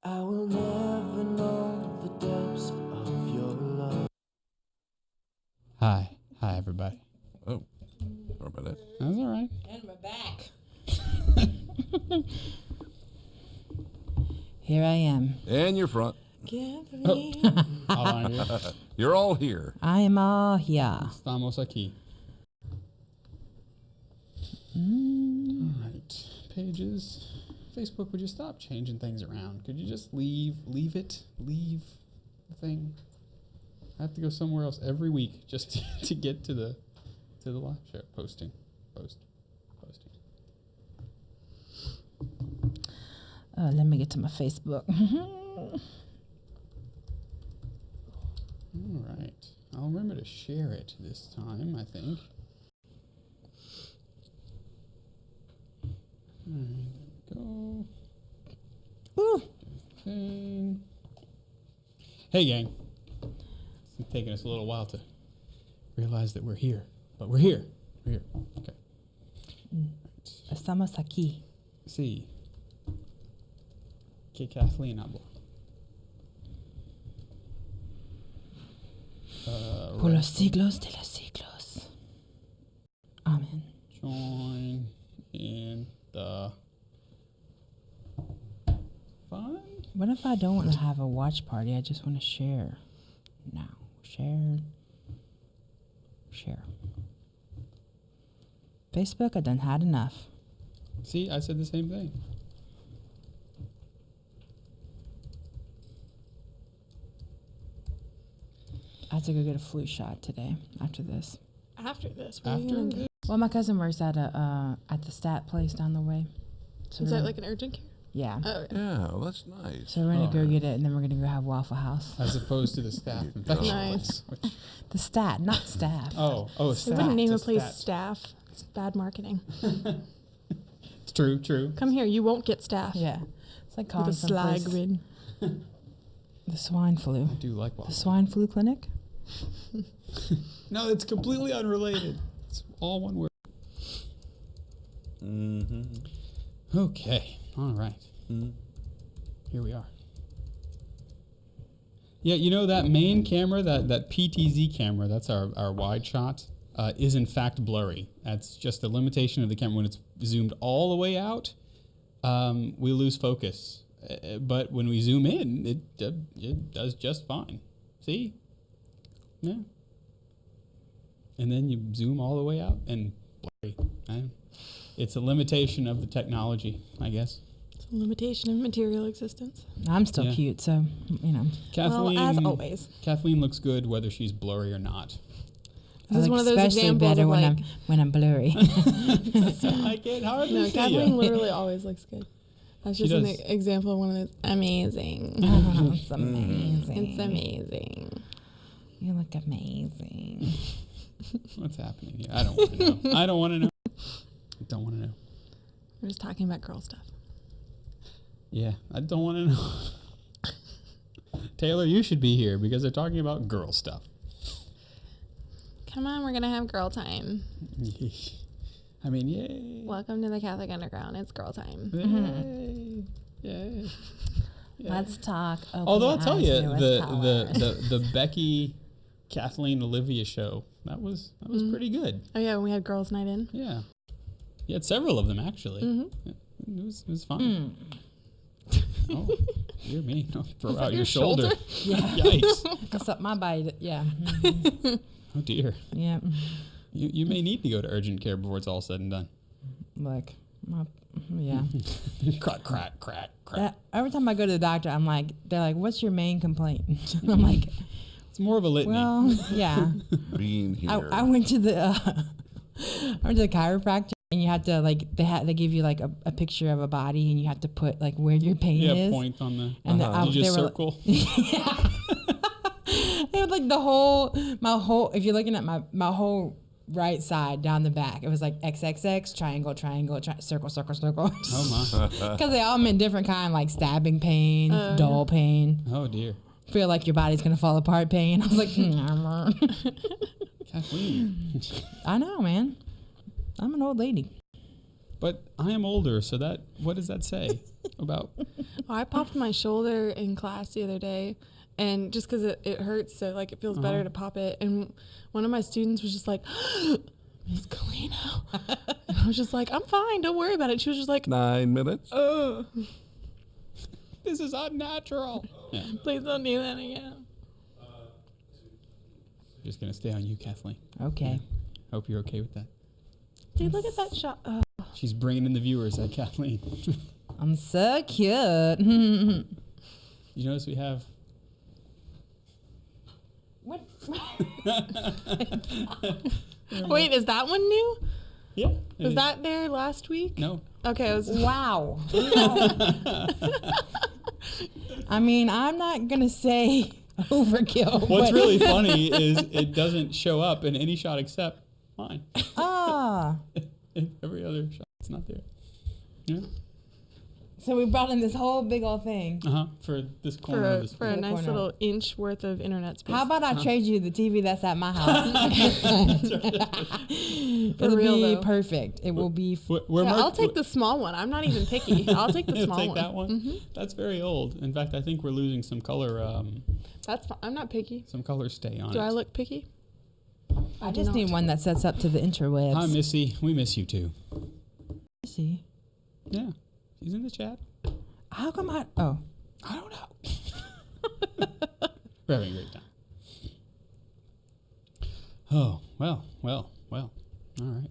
I will never know the depths of your love. Hi everybody. Oh, sorry about that. That's all right. And we're back. Here I am. And you're front. All on you. You're all here. I am all here. Estamos aquí. All right. Pages. Facebook, would you stop changing things around? Could you just leave the thing? I have to go somewhere else every week just to get to the live show. Posting. Let me get to my Facebook. All right. I'll remember to share it this time, I think. All right, there we go. Ooh. Thing. Hey, gang. It's taking us a little while to realize that we're here. But we're here. We're here. Okay. Estamos aquí. Sí. Que Kathleen habla. Por los siglos de los siglos. Amen. Join in the fun. What if I don't want to have a watch party? I just want to share. Now. Share. Facebook, I done had enough. See, I said the same thing. I have to go get a flu shot today after this. After this, what are you gonna do? Well, my cousin works at the stat place down the way. So Is that like an urgent care? yeah. Oh, okay. Yeah, well, that's nice. So we're gonna Oh, go yeah. get it, and then we're gonna go have Waffle House. As opposed to the staff infection Nice. place, which- The stat, not staff. Oh, They staff. wouldn't name a just place that. staff. It's bad marketing. It's true. Come here, you won't get staff. Yeah, it's like With calling a slag someplace grid. the swine flu. I do like The waffle. swine flu clinic. No, it's completely unrelated. It's all one word. Mm-hmm. Okay. All right. Here we are. Yeah, you know that main camera, that PTZ camera, that's our wide shot, is in fact blurry. That's just a limitation of the camera. When it's zoomed all the way out, we lose focus. But when we zoom in, it does just fine. See? Yeah. And then you zoom all the way out and blurry. It's a limitation of the technology, I guess. It's a limitation of material existence. I'm still Yeah. cute, so you know. Kathleen, Well, as always. Kathleen looks good whether she's blurry or not. This is one of those especially examples better of when I'm blurry. I can hardly No, see Kathleen ya. literally always looks good. That's She just an does. example of one of those amazing. It's amazing. It's amazing. You look amazing. What's happening here? I don't want to know. I don't want to know. I don't want to know. We're just talking about girl stuff. Yeah, I don't want to know. Taylor, you should be here because they're talking about girl stuff. Come on, we're gonna have girl time. I mean, yay. Welcome to the Catholic Underground. It's girl time. Yay. Yay. Let's talk. Open Although your I'll tell eyes, you, newest color. the Becky, Kathleen, Olivia show, that was pretty good. Oh yeah, when we had girls' night in. Yeah. You had several of them, actually. Mm-hmm. It was fun. Oh, dear me. Don't throw out your your shoulder. Yeah. Yikes. That's up my body. Yeah. Oh, dear. Yeah. You may need to go to urgent care before it's all said and done. Look. Yeah. Crack, crack, crack, crack. Every time I go to the doctor, I'm like, they're like, "What's your main complaint?" I'm like, It's more of a litany. well, yeah. Being here. I went to the chiropractor, and you have to they give you like a picture of a body, and you have to put like where your pain You have is. point on the. And You just they were circle. Yeah. It was like my whole. If you're looking at my whole right side down the back, it was like XXX, triangle, circle, circle, circle. Oh my. Because they all meant different kind, like stabbing pain, dull pain, Oh dear. feel like your body's gonna fall apart pain. I was like, Kathleen. I know, man. I'm an old lady. But I am older, so what does that say about? Oh, I popped my shoulder in class the other day, and just because it hurts, so like it feels better to pop it. And one of my students was just like, Miss Colino. And I was just like, I'm fine, don't worry about it. She was just like, 9 minutes. This is unnatural. Yeah. please don't do that again. Just gonna stay on you, Kathleen. Okay. Hope you're okay with that. Dude, look at that shot. Oh. She's bringing in the viewers, Kathleen. I'm so cute. You notice we have. What? Wait, is that one new? Yeah. Was that there last week? No. Okay, I was. Wow. I mean, I'm not gonna say overkill. What's but- really funny is it doesn't show up in any shot except mine. Ah. In every other shot, it's not there. Yeah. So we brought in this whole big old thing. For this corner of this. For a nice corner. little inch worth of internet space. How about I trade you the TV that's at my house? It'll real, be though. perfect. It will be. I'll take the small one. I'm not even picky. I'll take the You'll small take one. that one. That's very old. In fact, I think we're losing some color. That's fine. I'm not picky. Some color stay on it. Do I look picky? I just need one that sets up to the interwebs. Hi, Missy. We miss you too. See, Yeah, she's in the chat. how come I? Oh, I don't know. We're having a great time. Oh, well. All right.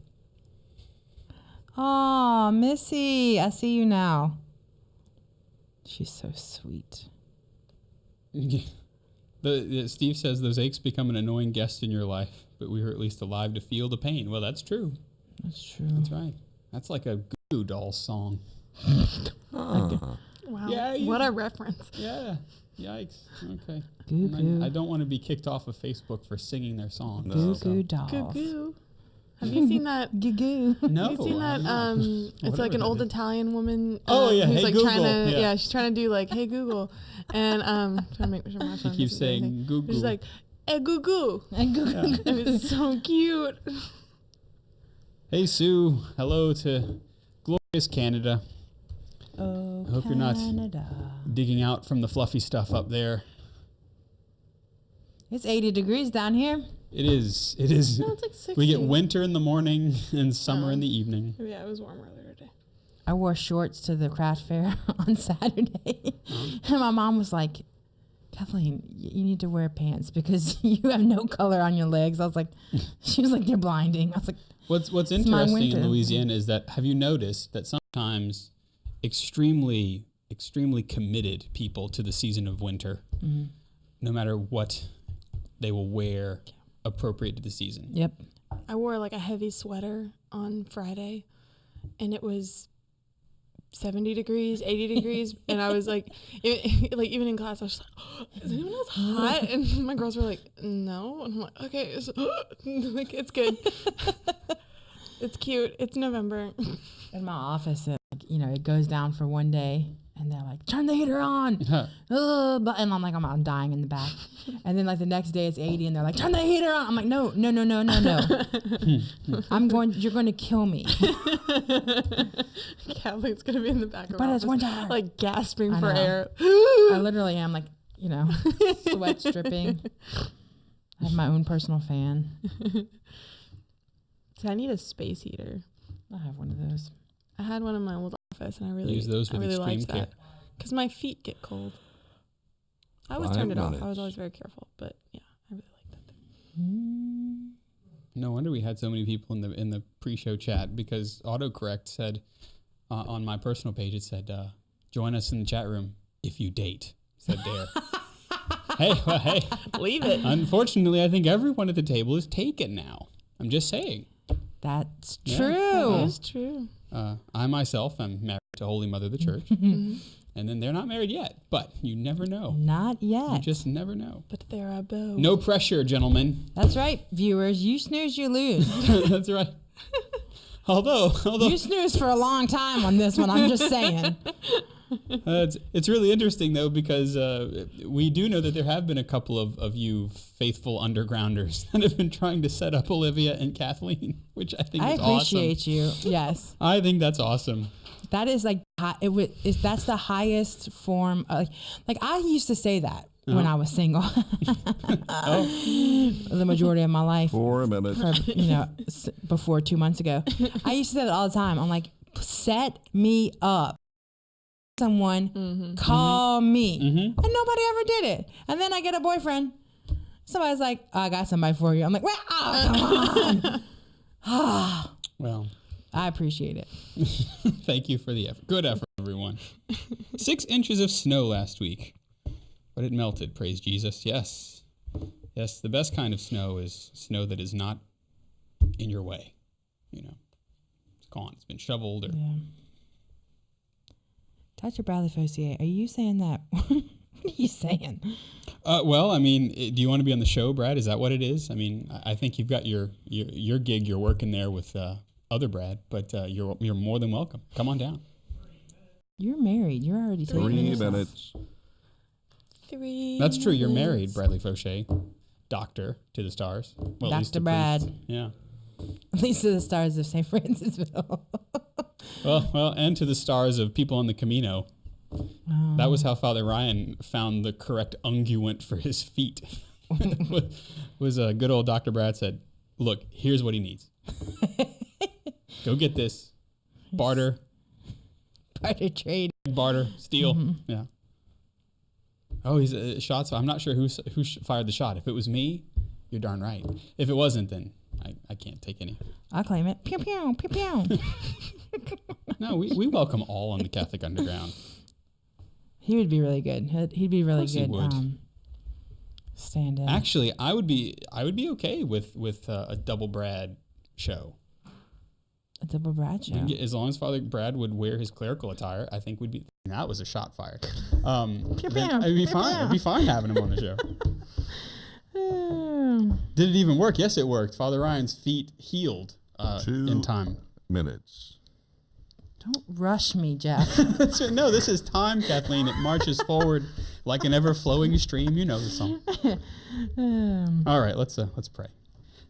oh, Missy, I see you now. She's so sweet. Steve says those aches become an annoying guest in your life, but we were at least alive to feel the pain. Well, that's true. That's true. That's right. That's like a Goo Dolls song. Wow. Yeah, you- what a reference. Yeah. Yikes. Okay. Goo And I goo. don't want to be kicked off of Facebook for singing their song. Goo so- goo dolls. Goo goo. Have you seen that? Goo goo. No. Have you seen that? I'm not. It's like Whatever an that old is. Italian woman. Oh, yeah, who's hey, like Google. trying to. Yeah. Yeah, she's trying to do like, hey Google, and trying to make sure my She phone keeps doesn't do anything. saying Google. She's like, hey goo goo, And goo goo. and it's so cute. Hey, Sue. Hello to glorious Canada. Oh, I hope you're not Canada. digging out from the fluffy stuff up there. It's 80 degrees down here. It is. It is. No, it's like 60. We get winter in the morning and summer in the evening. Yeah, it was warm earlier today. I wore shorts to the craft fair on Saturday. And my mom was like, Kathleen, you need to wear pants because you have no color on your legs. I was like, she was like, they're blinding. I was like, What's my interesting in winter. Louisiana is that have you noticed that sometimes extremely committed people to the season of winter, no matter what they will wear appropriate to the season. yep. I wore like a heavy sweater on Friday, and it was 70 degrees, 80 degrees, and I was like, like even in class, I was just like, oh, is anyone else hot? And my girls were like, no, and I'm like, okay, like it's good, it's cute, it's November. In my office, it goes down for one day. And they're like, turn the heater on. And I'm like, I'm dying in the back. And then like the next day it's 80 and they're like, turn the heater on. I'm like, no. You're going to kill me. Kathleen's gonna be in the back of But our it's office, winter. like gasping I for know. air. I literally am like, sweat dripping. I have my own personal fan. See, I need a space heater. I have one of those. I had one in my old office, and I really Use those I with really extreme liked care. that because my feet get cold. I always 5 turned it off. I minutes. was always very careful, but yeah, I really like that. No wonder we had so many people in the pre-show chat because autocorrect said on my personal page it said join us in the chat room if you date. Said Dare. Hey. Leave it. Unfortunately, I think everyone at the table is taken now. I'm just saying. That's Yeah. true. It is true. I myself am married to Holy Mother of the Church, and then they're not married yet. But you never know. Not You yet. just never know. But there are both. No pressure, gentlemen. That's right, viewers. You snooze, you lose. That's right. Although You snooze for a long time on this one. I'm just saying. It's really interesting, though, because we do know that there have been a couple of you faithful undergrounders that have been trying to set up Olivia and Kathleen, which I think is awesome. I appreciate you. Yes. I think that's awesome. That is like, that's the highest form. Like I used to say that when I was single. The majority of my life. For a minute. Before 2 months ago. I used to say that all the time. I'm like, set me up. Someone call me. And nobody ever did it. And then I get a boyfriend. Somebody's like, I got somebody for you. I'm like, well, come on. Well, I appreciate it. thank you for the effort. Good effort, everyone. 6 inches of snow last week, but it melted. Praise Jesus. Yes. Yes, the best kind of snow is snow that is not in your way. It's gone. It's been shoveled. Yeah. Dr. Bradley Fossier, are you saying that? What are you saying? Well, I mean, do you want to be on the show, Brad? Is that what it is? I mean, I think you've got your gig. You're working there with other Brad, but you're more than welcome. Come on down. You're married. You're already taking 3 minutes. 3 That's true. You're minutes. married, Bradley Fauché, doctor to the stars. Well, at least Dr. to Brad. priests. Yeah. At least to the stars of St. Francisville. Well, and to the stars of people on the Camino. That was how Father Ryan found the correct unguent for his feet. was good old Dr. Brad said, look, here's what he needs. Go get this. Barter. Barter trade. Barter. Steal. Yeah. Oh, he's shots. I'm not sure who fired the shot. If it was me, you're darn right. If it wasn't, then I can't take any. I'll claim it. Pew, pew, pew, pew. No, we welcome all on the Catholic Underground. He would be really good. He'd be really good. He would. Stand in. Actually, I would be okay with a double Brad show. A double Brad show. As long as Father Brad would wear his clerical attire, I think we'd be. That was a shot fired. It'd be fine. It'd be fine having him on the show. Did it even work? Yes, it worked. Father Ryan's feet healed in time. 2 minutes. Don't rush me, Jeff. No, this is time, Kathleen. It marches forward like an ever-flowing stream. You know the song. All right, let's pray.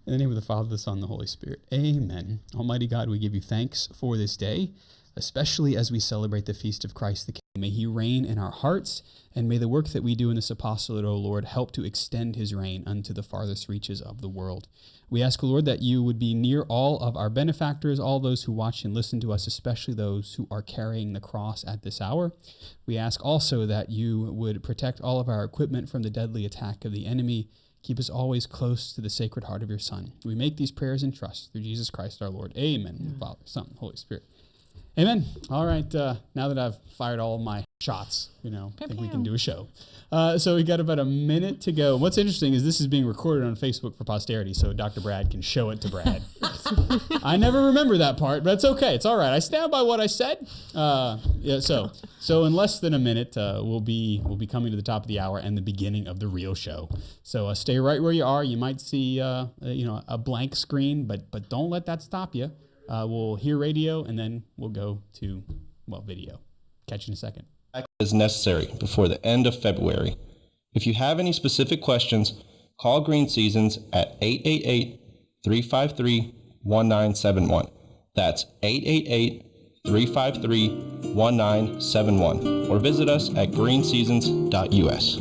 In the name of the Father, the Son, and the Holy Spirit. Amen. Almighty God, we give you thanks for this day, especially as we celebrate the feast of Christ the King. May he reign in our hearts, and may the work that we do in this apostolate, O Lord, help to extend his reign unto the farthest reaches of the world. We ask, O Lord, that you would be near all of our benefactors, all those who watch and listen to us, especially those who are carrying the cross at this hour. We ask also that you would protect all of our equipment from the deadly attack of the enemy. Keep us always close to the Sacred Heart of your Son. We make these prayers in trust through Jesus Christ our Lord. Amen. Father, Son, Holy Spirit. Amen. All right. Now that I've fired all of my shots, I think we can do a show. So we got about a minute to go. What's interesting is this is being recorded on Facebook for posterity, so Dr. Brad can show it to Brad. I never remember that part, but it's okay. It's all right. I stand by what I said. So in less than a minute, we'll be coming to the top of the hour and the beginning of the real show. So stay right where you are. You might see a blank screen, but don't let that stop you. We'll hear radio, and then we'll go to, video. Catch you in a second. Is necessary before the end of February. If you have any specific questions, call Green Seasons at 888-353-1971. That's 888-353-1971. Or visit us at greenseasons.us.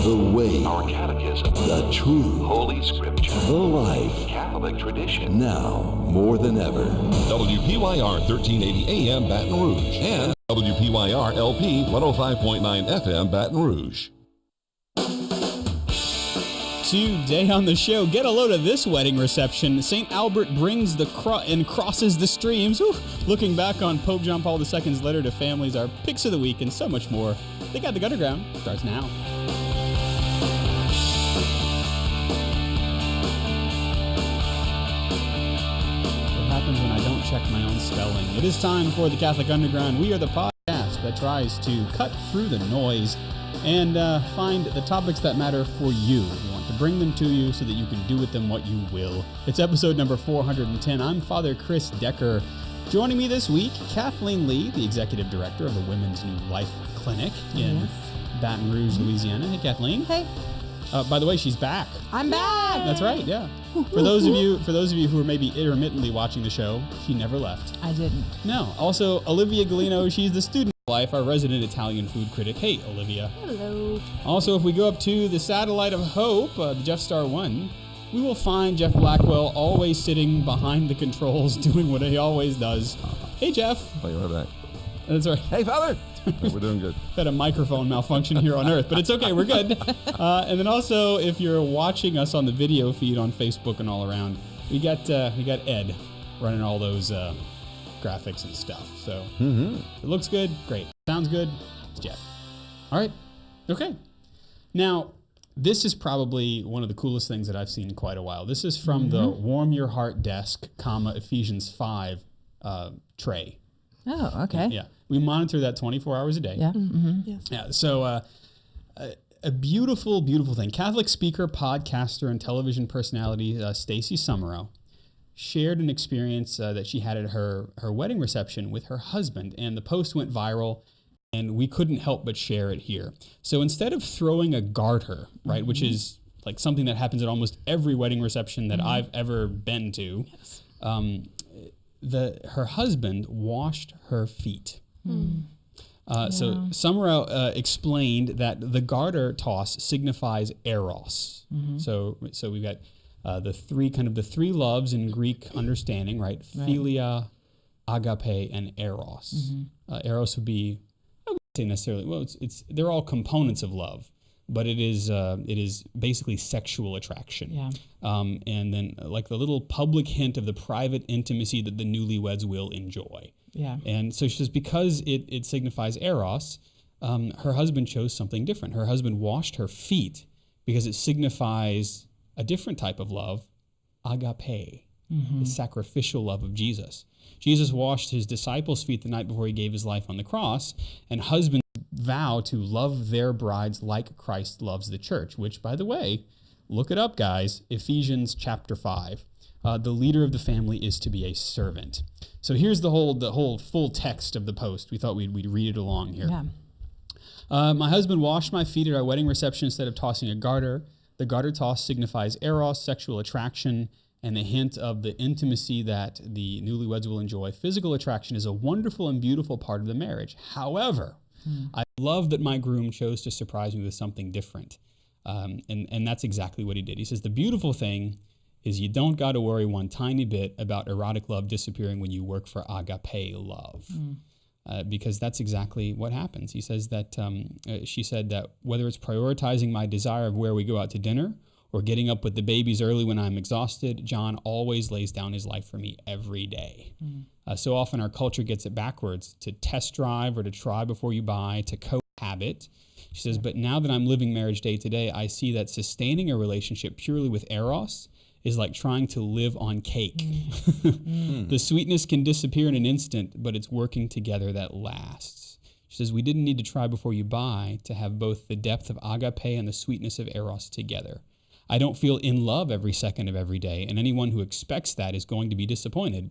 The way, Our catechism, the truth, Holy Scripture, the life. Catholic tradition. Now, more than ever. WPYR 1380 AM Baton Rouge and WPYR LP 105.9 FM Baton Rouge. Today on the show, get a load of this wedding reception. St. Albert brings the and crosses the streams. Whew. Looking back on Pope John Paul II's letter to families, our picks of the week, and so much more. They Got the Underground starts now. When I don't check my own spelling. It is time for the Catholic Underground. We are the podcast that tries to cut through the noise and find the topics that matter for you. We want to bring them to you so that you can do with them what you will. It's episode number 410. I'm Father Chris Decker, Joining me this week, Kathleen Lee, the Executive Director of the Women's New Life Clinic in Baton Rouge, Louisiana. Hey, Kathleen. Hey. By the way, she's back. I'm back. That's right, yeah. For those of you who are maybe intermittently watching the show, she never left. I didn't. No. Also, Olivia Galino, she's the student of life, our resident Italian food critic. Hey, Olivia. Hello. Also, if we go up to the Satellite of Hope, the Jeff Star 1, we will find Jeff Blackwell always sitting behind the controls doing what he always does. Hey, Jeff. Oh, you're back. That's right. Hey, Father. We're doing good. Had a microphone malfunction here on Earth, but it's okay. We're good. And then also, if you're watching us on the video feed on Facebook and all around, we got Ed running all those graphics and stuff. So it looks good. Great. Sounds good. It's Jeff. All right. Okay. Now, this is probably one of the coolest things that I've seen in quite a while. This is from the Warm Your Heart Desk, Ephesians 5 tray. Oh, okay. Yeah. We monitor that 24 hours a day. Yeah. Yes. Yeah. So a beautiful, beautiful thing. Catholic speaker, podcaster, and television personality Stacey Summerow shared an experience that she had at her wedding reception with her husband, and the post went viral, and we couldn't help but share it here. So instead of throwing a garter, right, which is like something that happens at almost every wedding reception that I've ever been to, her husband washed her feet. So Summerow explained that the garter toss signifies eros. So we've got the three loves in Greek understanding, right? Philia, agape, and eros. Eros would be, I wouldn't say necessarily, well, they're all components of love, but it is basically sexual attraction. Yeah. And then like the little public hint of the private intimacy that the newlyweds will enjoy. Yeah. And so she says, because it signifies eros, her husband chose something different. Her husband washed her feet because it signifies a different type of love, agape, the sacrificial love of Jesus. Jesus washed his disciples' feet the night before he gave his life on the cross, and husbands vow to love their brides like Christ loves the church, which, by the way, look it up, guys, Ephesians chapter 5. The leader of the family is to be a servant. So here's the whole full text of the post. We thought we'd read it along here. Yeah. My husband washed my feet at our wedding reception instead of tossing a garter. The garter toss signifies eros, sexual attraction, and the hint of the intimacy that the newlyweds will enjoy. Physical attraction is a wonderful and beautiful part of the marriage. However, I love that my groom chose to surprise me with something different. And that's exactly what he did. He says, the beautiful thing is you don't got to worry one tiny bit about erotic love disappearing when you work for agape love. Because that's exactly what happens. He says that, she said that whether it's prioritizing my desire of where we go out to dinner or getting up with the babies early when I'm exhausted, John always lays down his life for me every day. So often our culture gets it backwards, to test drive or to try before you buy, to cohabit. She says, but now that I'm living marriage day to day, I see that sustaining a relationship purely with eros is like trying to live on cake. The sweetness can disappear in an instant, but it's working together that lasts. She says, we didn't need to try before you buy to have both the depth of agape and the sweetness of eros together. I don't feel in love every second of every day, and anyone who expects that is going to be disappointed.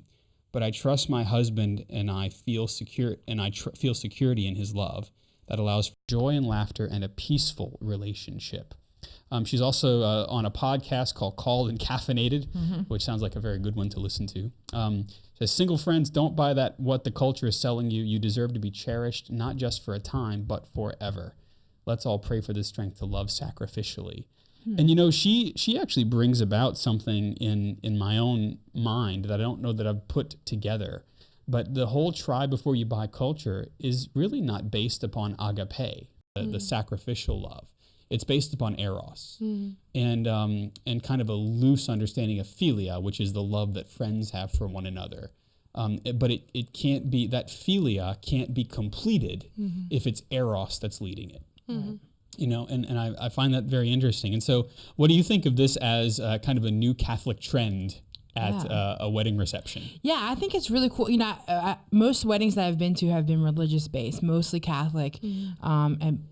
But I trust my husband, and I feel secure, and feel security in his love that allows for joy and laughter and a peaceful relationship. She's also on a podcast called Called and Caffeinated, which sounds like a very good one to listen to. Says, single friends, don't buy that what the culture is selling you. You deserve to be cherished, not just for a time, but forever. Let's all pray for the strength to love sacrificially. And you know, she actually brings about something in my own mind that I don't know that I've put together. But the whole try before you buy culture is really not based upon agape, the sacrificial love. It's based upon eros and kind of a loose understanding of philia, which is the love that friends have for one another. But it can't be, that philia can't be completed if it's eros that's leading it. You know, and I find that very interesting. And so what do you think of this as kind of a new Catholic trend at a wedding reception? Yeah, I think it's really cool. You know, most weddings that I've been to have been religious based, mostly Catholic. And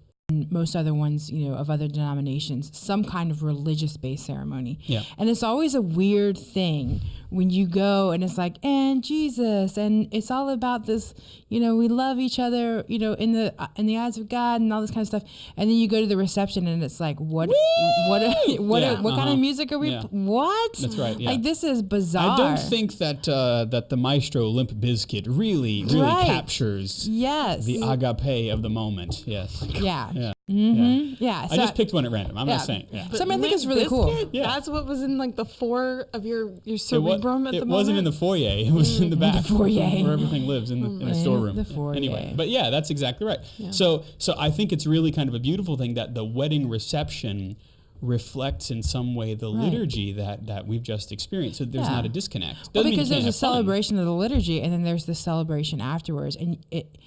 most other ones, of other denominations, some kind of religious-based ceremony. Yeah. And it's always a weird thing when you go and it's like, and Jesus, and it's all about this, we love each other, in the eyes of God and all this kind of stuff. And then you go to the reception and it's like, what kind of music are we? Yeah. What? That's right. Yeah. Like, this is bizarre. I don't think that that the Maestro Limp Bizkit really Right. captures the agape of the moment. Yes. Yeah. Yeah. Mm-hmm. Yeah. I just picked one at random. I'm not saying. Yeah. So I think it's really cool. Yeah. That's what was in like the fore of your cerebrum at the moment. It wasn't in the foyer. It was in the back. The foyer. Where everything lives in a storeroom. The foyer. Anyway, but yeah, that's exactly right. Yeah. So I think it's really kind of a beautiful thing that the wedding reception reflects in some way the liturgy that we've just experienced. So there's not a disconnect. Well, Doesn't mean because you can't there's a have fun. celebration of the liturgy, and then there's the celebration afterwards, and it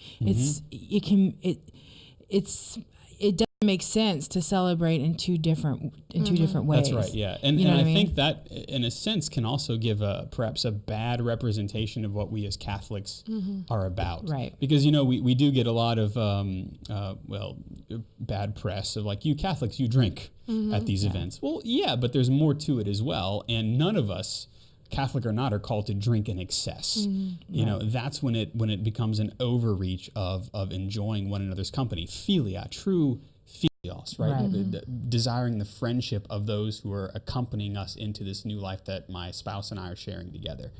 doesn't make sense to celebrate in two different ways. That's right, yeah. And I think that, in a sense, can also give perhaps a bad representation of what we as Catholics are about. Right. Because, we do get a lot of, bad press of like, you Catholics, you drink at these events. Well, yeah, but there's more to it as well. And none of us, Catholic or not, are called to drink in excess. That's when it becomes an overreach of enjoying one another's company. Philia, true philios, right? Desiring the friendship of those who are accompanying us into this new life that my spouse and I are sharing together.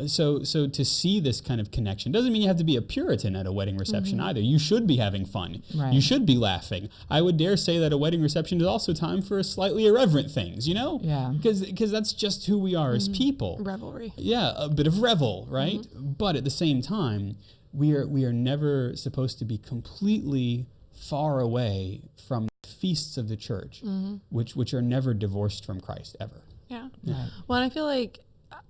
So to see this kind of connection doesn't mean you have to be a Puritan at a wedding reception either. You should be having fun. Right. You should be laughing. I would dare say that a wedding reception is also time for slightly irreverent things, Yeah. Because that's just who we are as people. Revelry. Yeah, a bit of revel, right? But at the same time, we are never supposed to be completely far away from the feasts of the church, which are never divorced from Christ ever. Yeah. Right. Well, and I feel like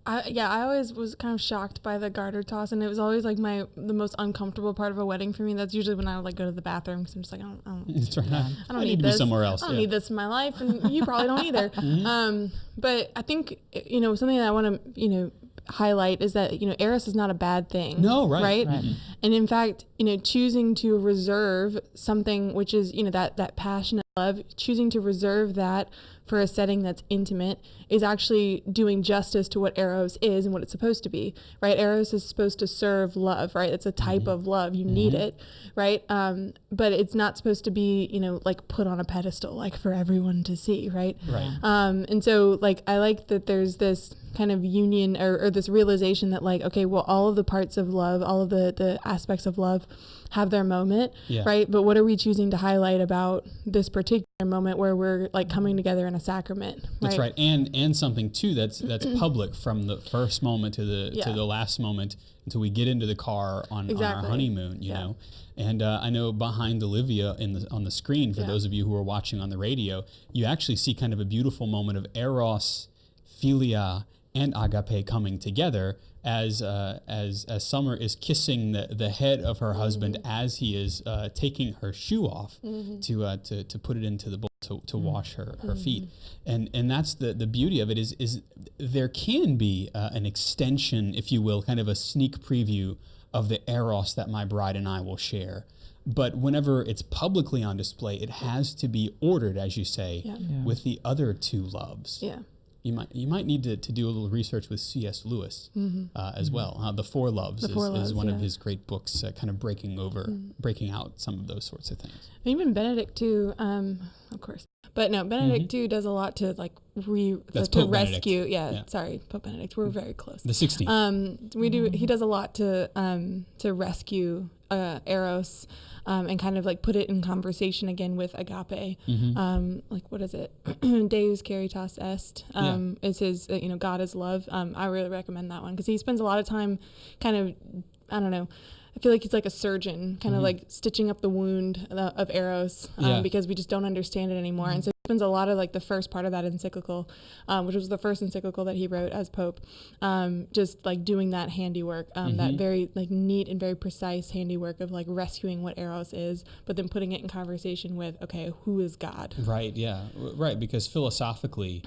I always was kind of shocked by the garter toss, and it was always like the most uncomfortable part of a wedding for me. That's usually when I would like go to the bathroom because I'm just like, I don't That's right. I don't need need to this. be somewhere else. I don't need this in my life, and you probably don't either. But I think something that I want to highlight is that eros is not a bad thing. No, right. And in fact, choosing to reserve something which is that passionate love, choosing to reserve that for a setting that's intimate is actually doing justice to what eros is and what it's supposed to be, right? Eros is supposed to serve love, right? It's a type of love. You need it, right? But it's not supposed to be, like put on a pedestal, like for everyone to see, right? Right. And so like, I like that there's this kind of union or this realization that like, okay, well, all of the parts of love, all of the aspects of love have their moment, right? But what are we choosing to highlight about this particular moment where we're like coming together in a sacrament? Right? That's right, and something too that's public from the first moment to the last moment until we get into the car on our honeymoon. You know, and I know behind Olivia on the screen for those of you who are watching on the radio, you actually see kind of a beautiful moment of eros, philia, and agape coming together as Summer is kissing the head of her husband as he is taking her shoe off to put it into the bowl to wash her feet, and that's the beauty of it is there can be an extension, if you will, kind of a sneak preview of the eros that my bride and I will share. But whenever it's publicly on display, it has to be ordered, as you say, with the other two loves. Yeah. You might need to do a little research with C.S. Lewis as well. The Four Loves is one of his great books, kind of breaking out some of those sorts of things. And even Benedict too, of course. But no, Benedict too does a lot to like to rescue. Sorry, Pope Benedict. We're very close. The 16th. He does a lot to rescue eros. And kind of like put it in conversation again with agape. Like what is it? Deus caritas est is his, God is love. I really recommend that one because he spends a lot of time kind of, I don't know, I feel like he's like a surgeon, kind of like stitching up the wound of eros because we just don't understand it anymore. And so he spends a lot of like the first part of that encyclical, which was the first encyclical that he wrote as Pope, just like doing that handiwork, that very like neat and very precise handiwork of like rescuing what eros is, but then putting it in conversation with, okay, who is God? Right, yeah, right, because philosophically,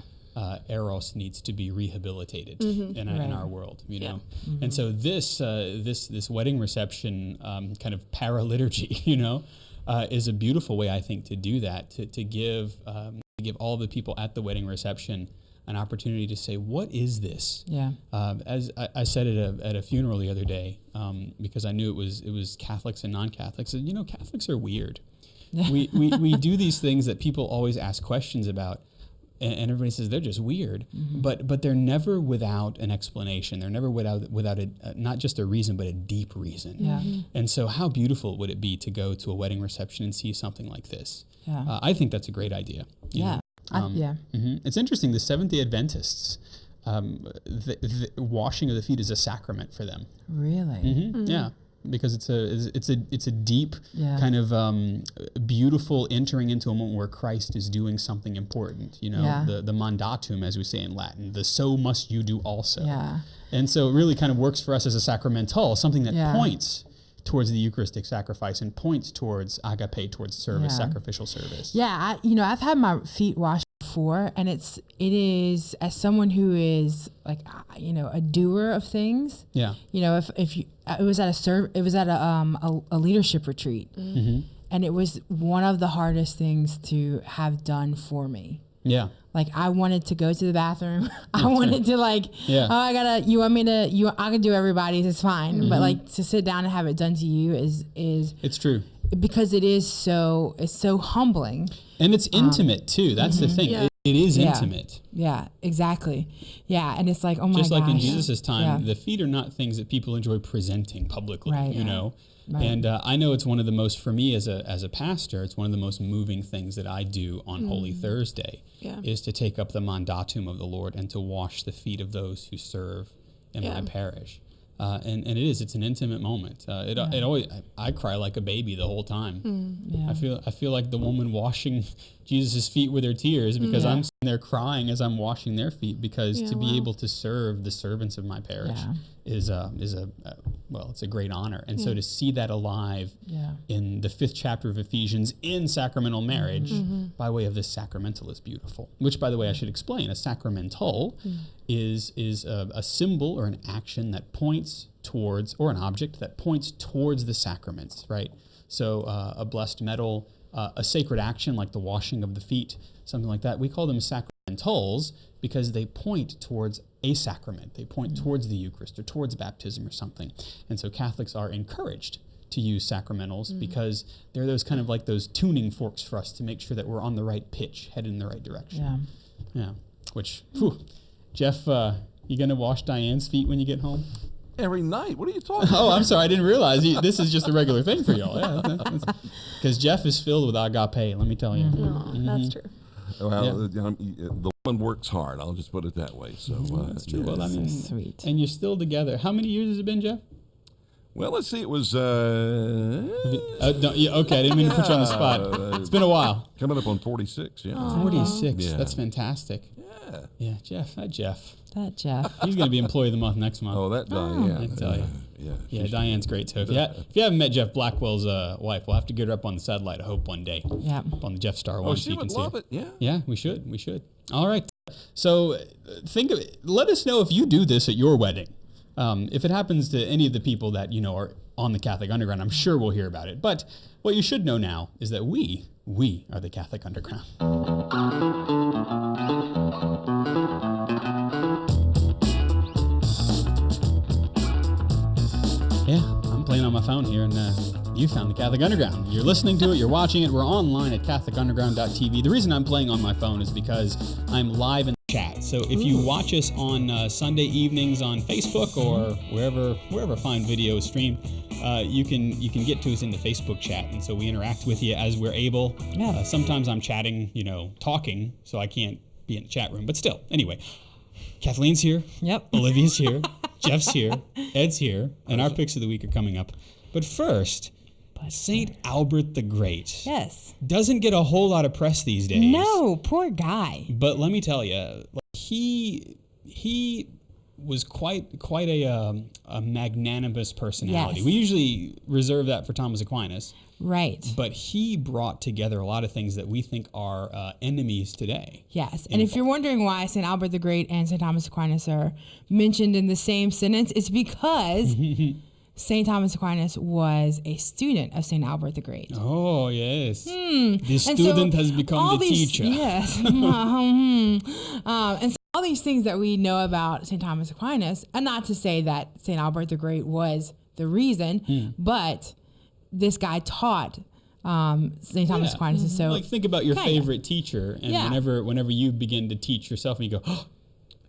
eros needs to be rehabilitated in our world, you know, and so this wedding reception kind of paraliturgy, is a beautiful way, I think, to do that, to give all the people at the wedding reception an opportunity to say, what is this? Yeah. As I said at a funeral the other day, because I knew it was Catholics and non-Catholics. And, Catholics are weird. we do these things that people always ask questions about, and everybody says they're just weird. Mm-hmm. But they're never without an explanation. They're never without not just a reason, but a deep reason. Yeah. And so, how beautiful would it be to go to a wedding reception and see something like this? Yeah. I think that's a great idea. You know? Mm-hmm. It's interesting. The Seventh-day Adventists, the washing of the feet is a sacrament for them. Really? Mm-hmm. Yeah, because it's a deep kind of beautiful entering into a moment where Christ is doing something important. The mandatum, as we say in Latin, the so must you do also. Yeah. And so it really kind of works for us as a sacramental, something that points towards the Eucharistic sacrifice and points towards agape, towards service, sacrificial service. Yeah, I've had my feet washed before, and it is as someone who is like a doer of things. Yeah. If you, it was at a leadership retreat, and it was one of the hardest things to have done for me. Yeah. Like I wanted to go to the bathroom. I wanted to I can do everybody's, it's fine. But like to sit down and have it done to you is it's true. Because it's so humbling. And it's intimate too. That's the thing. Yeah. It is intimate. Yeah, exactly. Yeah. And it's like, oh my gosh. Just like in Jesus' time, the feet are not things that people enjoy presenting publicly, Right. And I know it's one of the most, for me as a pastor, it's one of the most moving things that I do on Holy Thursday is to take up the mandatum of the Lord and to wash the feet of those who serve in my parish. And it's an intimate moment. It always, I cry like a baby the whole time. I feel like the woman washing Jesus' feet with her tears because I'm sitting there crying as I'm washing their feet, because to be able to serve the servants of my parish is it's a great honor. And so to see that alive in the 5th chapter of Ephesians in sacramental marriage by way of this sacramental is beautiful. Which, by the way, I should explain. A sacramental is a symbol or an action that points towards, or an object that points towards the sacraments, right? So a blessed medal, a sacred action like the washing of the feet, something like that. We call them sacramentals because they point towards a sacrament. They point towards the Eucharist or towards baptism or something. And so Catholics are encouraged to use sacramentals because they're those kind of like those tuning forks for us to make sure that we're on the right pitch, headed in the right direction. Yeah. Which, Jeff, you going to wash Diane's feet when you get home? Every night. What are you talking about? Oh, I'm sorry. I didn't realize this is just a regular thing for y'all. Because Jeff is filled with agape, let me tell you. That's true. Well, the woman works hard. I'll just put it that way. So that's true. Well, I mean, sweet. And you're still together. How many years has it been, Jeff? Well, let's see. It was. Okay, I didn't mean to put you on the spot. It's been a while. Coming up on 46. Yeah. 46. Yeah. That's fantastic. Yeah. Jeff. That Jeff. He's going to be Employee of the Month next month. Oh, that Diane. I tell you. Yeah, Diane's great too. If you haven't met Jeff Blackwell's wife, we'll have to get her up on the satellite, I hope, one day. Yeah. Up on the Jeff Star one. She would love it. Yeah. Yeah, we should. All right. So think of it. Let us know if you do this at your wedding. If it happens to any of the people that are on the Catholic Underground, I'm sure we'll hear about it. But what you should know now is that we are the Catholic Underground. Yeah, I'm playing on my phone here, and you found the Catholic Underground. You're listening to it, you're watching it. We're online at catholicunderground.tv. The reason I'm playing on my phone is because I'm live in the chat. So if you watch us on Sunday evenings on Facebook or wherever fine video is streamed, you can get to us in the Facebook chat, and so we interact with you as we're able. Yeah. Sometimes I'm chatting, talking, so I can't be in the chat room, but still. Anyway, Kathleen's here. Yep. Olivia's here. Jeff's here. Ed's here. And our picks of the week are coming up. But first, St. Albert the Great. Yes. Doesn't get a whole lot of press these days. No, poor guy. But let me tell you, he was quite a magnanimous personality. Yes. We usually reserve that for Thomas Aquinas. Right. But he brought together a lot of things that we think are enemies today. Yes. And if you're wondering why St. Albert the Great and St. Thomas Aquinas are mentioned in the same sentence, it's because St. Thomas Aquinas was a student of St. Albert the Great. Oh, yes. The student has become the teacher. Yes. And so all these things that we know about St. Thomas Aquinas, and not to say that St. Albert the Great was the reason, but this guy taught St. Thomas Aquinas. And so, like, think about your favorite teacher, and whenever you begin to teach yourself, and you go, oh,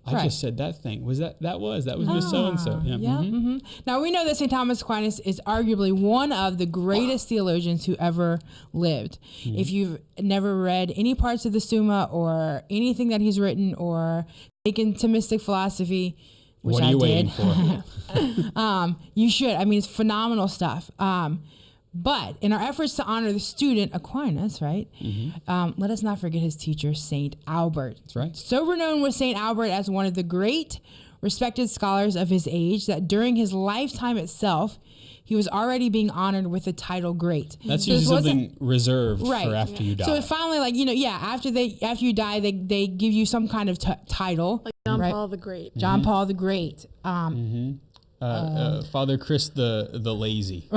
I just said that thing. That was Miss So-and-so. Yeah. Now, we know that St. Thomas Aquinas is arguably one of the greatest theologians who ever lived. If you've never read any parts of the Summa or anything that he's written or taken Thomistic philosophy, which what are I you did, waiting for? you should. I mean, it's phenomenal stuff. But in our efforts to honor the student Aquinas, right, let us not forget his teacher, St. Albert. That's right. So renowned was St. Albert as one of the great respected scholars of his age that during his lifetime itself, he was already being honored with the title great. That's usually something reserved for after you die. So it's finally like, after you die, they give you some kind of title. Like John Paul the Great. John Paul the Great. Father Chris the Lazy.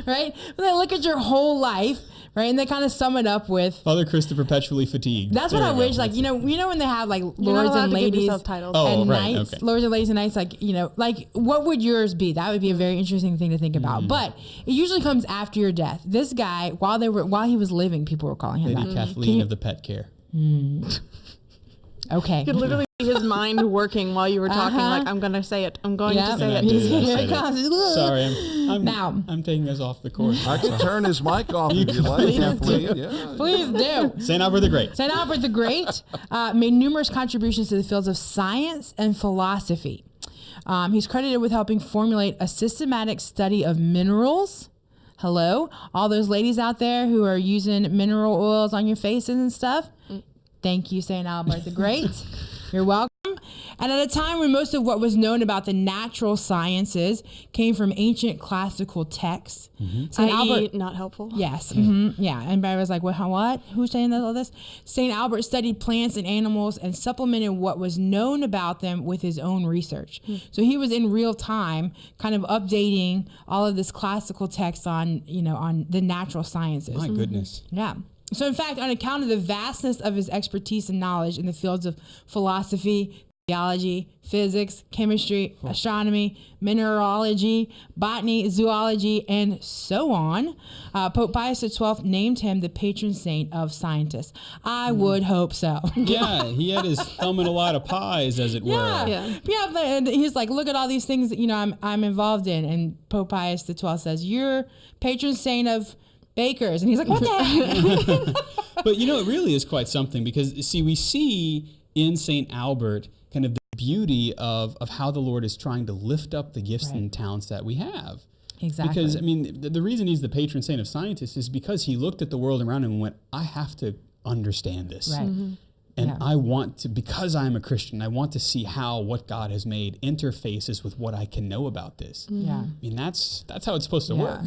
Right? But they look at your whole life, right? And they kind of sum it up with Father Chris the Perpetually Fatigued. That's what I wish. Like, you know when they have like lords and ladies titles. and knights, lords and ladies and knights, like, like what would yours be? That would be a very interesting thing to think about. But it usually comes after your death. This guy, while he was living, people were calling him Lady that. Kathleen of the Pet Care. Okay. You could literally see his mind working while you were talking. Like, I'm going to say it. I'm going to say it. Here it comes. Sorry, I'm taking us off the course. I can turn his mic off if you like. Please do. St. Albert the Great. St. Albert the Great made numerous contributions to the fields of science and philosophy. He's credited with helping formulate a systematic study of minerals. Hello, all those ladies out there who are using mineral oils on your faces and stuff. Thank you, St. Albert the Great. You're welcome. And at a time when most of what was known about the natural sciences came from ancient classical texts, St. Albert, not helpful. Yes. Yeah. And everybody was like, what? Who's saying all this? St. Albert studied plants and animals and supplemented what was known about them with his own research. So he was in real time kind of updating all of this classical text on the natural sciences. My goodness. Yeah. So in fact, on account of the vastness of his expertise and knowledge in the fields of philosophy, theology, physics, chemistry, astronomy, mineralogy, botany, zoology, and so on, Pope Pius XII named him the patron saint of scientists. I would hope so. Yeah, he had his thumb in a lot of pies, as it were. Yeah. But he's like, look at all these things that I'm involved in, and Pope Pius XII says, "You're patron saint of bakers," and he's like, "What the heck?" But it really is quite something, because we see in St. Albert kind of the beauty of how the Lord is trying to lift up the gifts and talents that we have. Exactly. Because, the reason he's the patron saint of scientists is because he looked at the world around him and went, I have to understand this. Right. And I want to, because I'm a Christian, I want to see how what God has made interfaces with what I can know about this. Yeah. That's how it's supposed to work.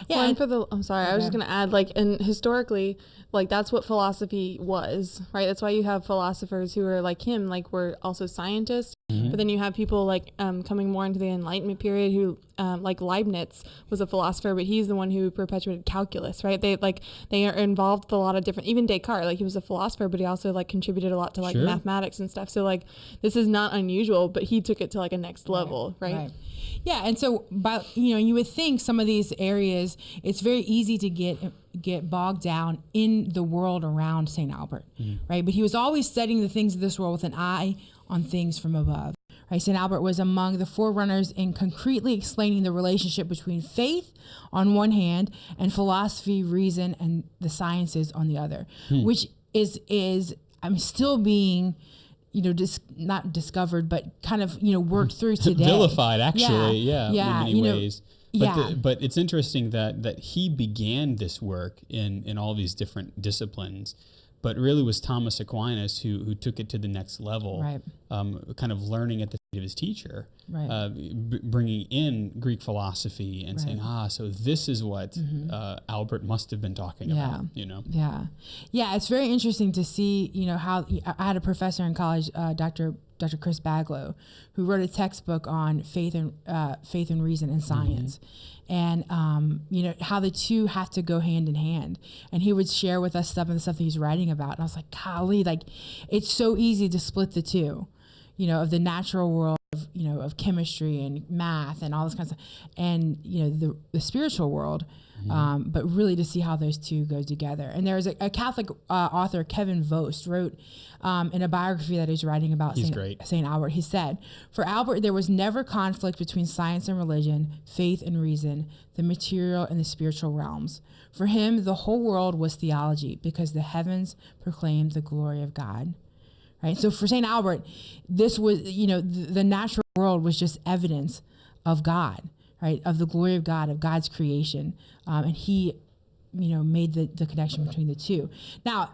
Yeah. And I'm sorry, I was just going to add, and historically, that's what philosophy was, right? That's why you have philosophers who are like him, were also scientists. But then you have people coming more into the Enlightenment period who, like Leibniz was a philosopher, but he's the one who perpetuated calculus, right? They are involved with a lot of different, even Descartes, he was a philosopher, but he also contributed a lot to mathematics and stuff. So this is not unusual, but he took it to a next level, right? Yeah, and so you would think some of these areas, it's very easy to get bogged down in the world around St. Albert, right? But he was always studying the things of this world with an eye on things from above. Right? St. Albert was among the forerunners in concretely explaining the relationship between faith on one hand and philosophy, reason, and the sciences on the other, which is still being not discovered, but kind of worked through today. Vilified, actually, in many ways. But it's interesting that he began this work in all these different disciplines, but really was Thomas Aquinas who took it to the next level, right. Kind of learning at the feet of his teacher, right. Bringing in Greek philosophy and saying, so this is what Albert must have been talking about, Yeah, it's very interesting to see, how I had a professor in college, Dr. Dr. Chris Baglow, who wrote a textbook on faith and reason and science, and how the two have to go hand in hand. And he would share with us some of the stuff that he's writing about, and I was like, golly, like it's so easy to split the two, of the natural world, of chemistry and math and all this kind of stuff, and the spiritual world. But really to see how those two go together. And there's a Catholic author, Kevin Vost, wrote in a biography that he's writing about St. Albert. He said, "For Albert, there was never conflict between science and religion, faith and reason, the material and the spiritual realms. For him, the whole world was theology because the heavens proclaimed the glory of God." Right. So for St. Albert, this was, the natural world was just evidence of God. Right, of the glory of God, of God's creation, and he, made the connection between the two. Now,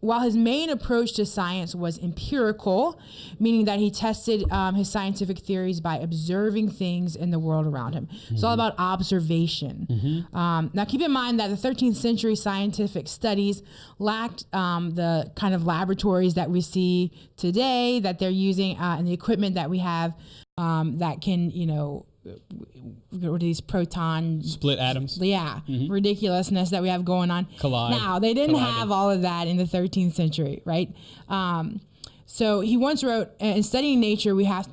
while his main approach to science was empirical, meaning that he tested his scientific theories by observing things in the world around him. It's all about observation. Now, keep in mind that the 13th century scientific studies lacked the kind of laboratories that we see today that they're using, and the equipment that we have that can, what are these proton split atoms? Yeah, ridiculousness that we have going on. Now, they didn't have all of that in the 13th century, right? So he once wrote, in studying nature, we have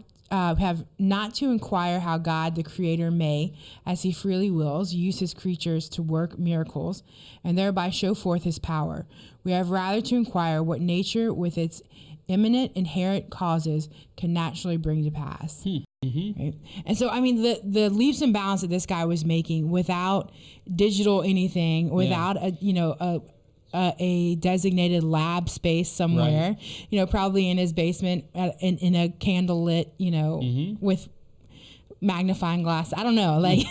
not to inquire how God, the creator, may, as he freely wills, use his creatures to work miracles and thereby show forth his power. We have rather to inquire what nature, with its imminent inherent causes, can naturally bring to pass. Right? And so, I mean, the leaps and bounds that this guy was making without digital anything, without a designated lab space somewhere, probably in his basement in a candlelit, with magnifying glass. I don't know, like.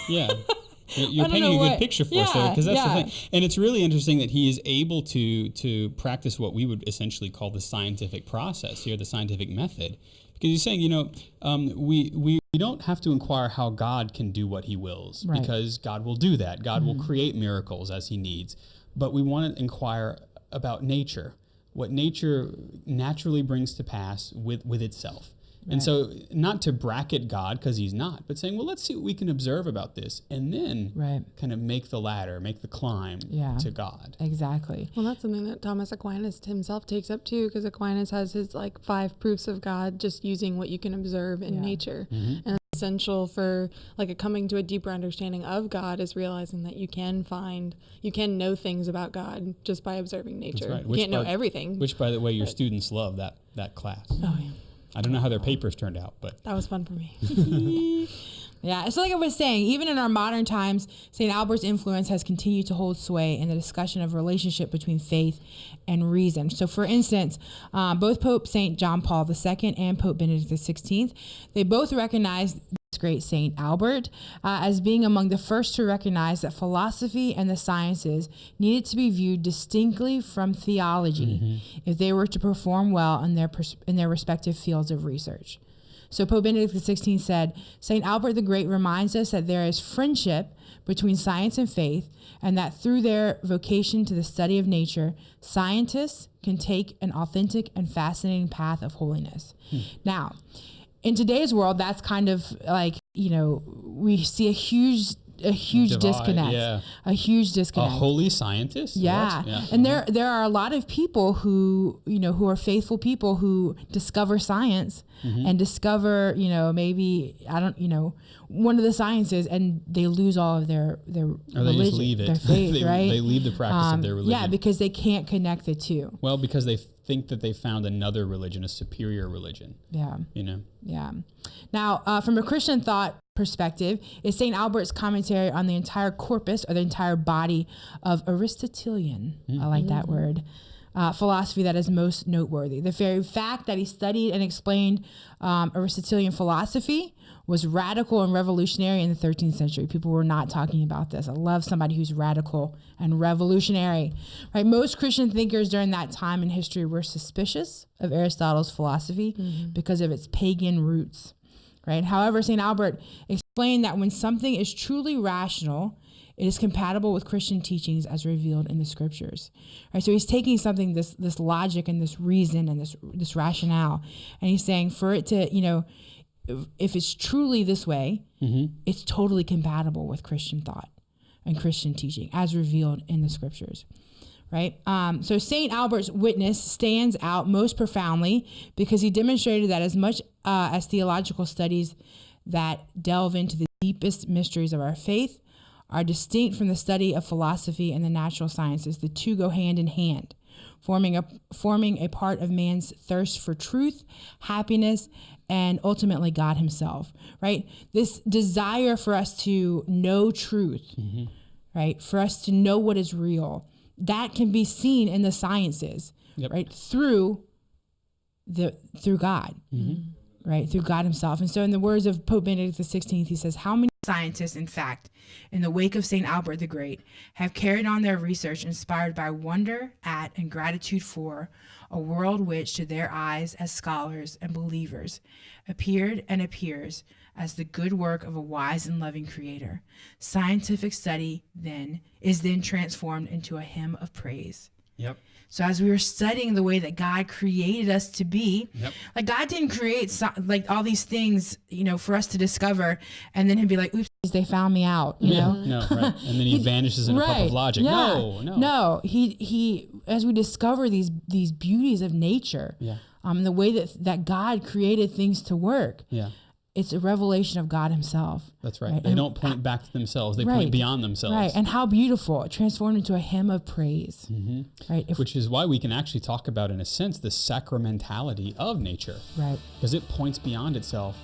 You're painting a good picture for us there, because that's the thing. And it's really interesting that he is able to practice what we would essentially call the scientific process here, the scientific method. Because he's saying, we don't have to inquire how God can do what he wills, because God will do that. God will create miracles as he needs. But we want to inquire about nature, what nature naturally brings to pass with itself. And so not to bracket God, because he's not, but saying, well, let's see what we can observe about this, and then kind of make the ladder, make the climb to God. Exactly. Well, that's something that Thomas Aquinas himself takes up too, because Aquinas has his 5 proofs of God, just using what you can observe in nature. And essential for coming to a deeper understanding of God is realizing that you can know things about God just by observing nature. That's right. You can't know everything. Which, by the way, your students love that class. Oh, yeah. I don't know how their papers turned out, but that was fun for me. Yeah, it's like I was saying, even in our modern times, St. Albert's influence has continued to hold sway in the discussion of relationship between faith and reason. So, for instance, both Pope St. John Paul II and Pope Benedict XVI, they both recognized this great St. Albert as being among the first to recognize that philosophy and the sciences needed to be viewed distinctly from theology if they were to perform well in their respective fields of research. So Pope Benedict XVI said, St. Albert the Great reminds us that there is friendship between science and faith, and that through their vocation to the study of nature, scientists can take an authentic and fascinating path of holiness. Now, in today's world, that's kind of we see a huge disconnect. A huge disconnect. A holy scientist? Yeah. And there are a lot of people who are faithful people who discover science and discover, maybe, one of the sciences, and they lose all of their religion, they just leave it. Their faith, right? They leave the practice of their religion. Yeah, because they can't connect the two. Well, because they think that they found another religion, a superior religion. Yeah. Yeah. Now, from a Christian thought perspective, is St. Albert's commentary on the entire corpus, or the entire body of Aristotelian, I like that word, philosophy that is most noteworthy. The very fact that he studied and explained Aristotelian philosophy was radical and revolutionary in the 13th century. People were not talking about this. I love somebody who's radical and revolutionary. Right? Most Christian thinkers during that time in history were suspicious of Aristotle's philosophy because of its pagan roots. Right? However, St. Albert explained that when something is truly rational, It is compatible with Christian teachings as revealed in the scriptures. Right? So he's taking something, this logic and this reason and this rationale, and he's saying for it to, if it's truly this way, it's totally compatible with Christian thought and Christian teaching as revealed in the scriptures. Right? So St. Albert's witness stands out most profoundly because he demonstrated that as much as theological studies that delve into the deepest mysteries of our faith are distinct from the study of philosophy and the natural sciences, the two go hand in hand, forming a part of man's thirst for truth, happiness, and ultimately God himself, right? This desire for us to know truth, right? For us to know what is real, that can be seen in the sciences, right? Through God, right? Through God himself. And so in the words of Pope Benedict XVI, he says, how many scientists, in fact, in the wake of St. Albert the Great, have carried on their research inspired by wonder at and gratitude for a world which, to their eyes as scholars and believers, appeared and appears as the good work of a wise and loving creator. Scientific study is then transformed into a hymn of praise. Yep. So as we were studying the way that God created us to be, like God didn't create like all these things, for us to discover, and then he'd be like, oops, they found me out, know? No, right. And then he vanishes in a puff of logic. Yeah. No. No, he as we discover these beauties of nature, the way that God created things to work. Yeah. It's a revelation of God himself. That's right. They don't point back to themselves. They point beyond themselves. Right. And how beautiful. It transformed into a hymn of praise. Right. Which is why we can actually talk about, in a sense, the sacramentality of nature. Right. Because it points beyond itself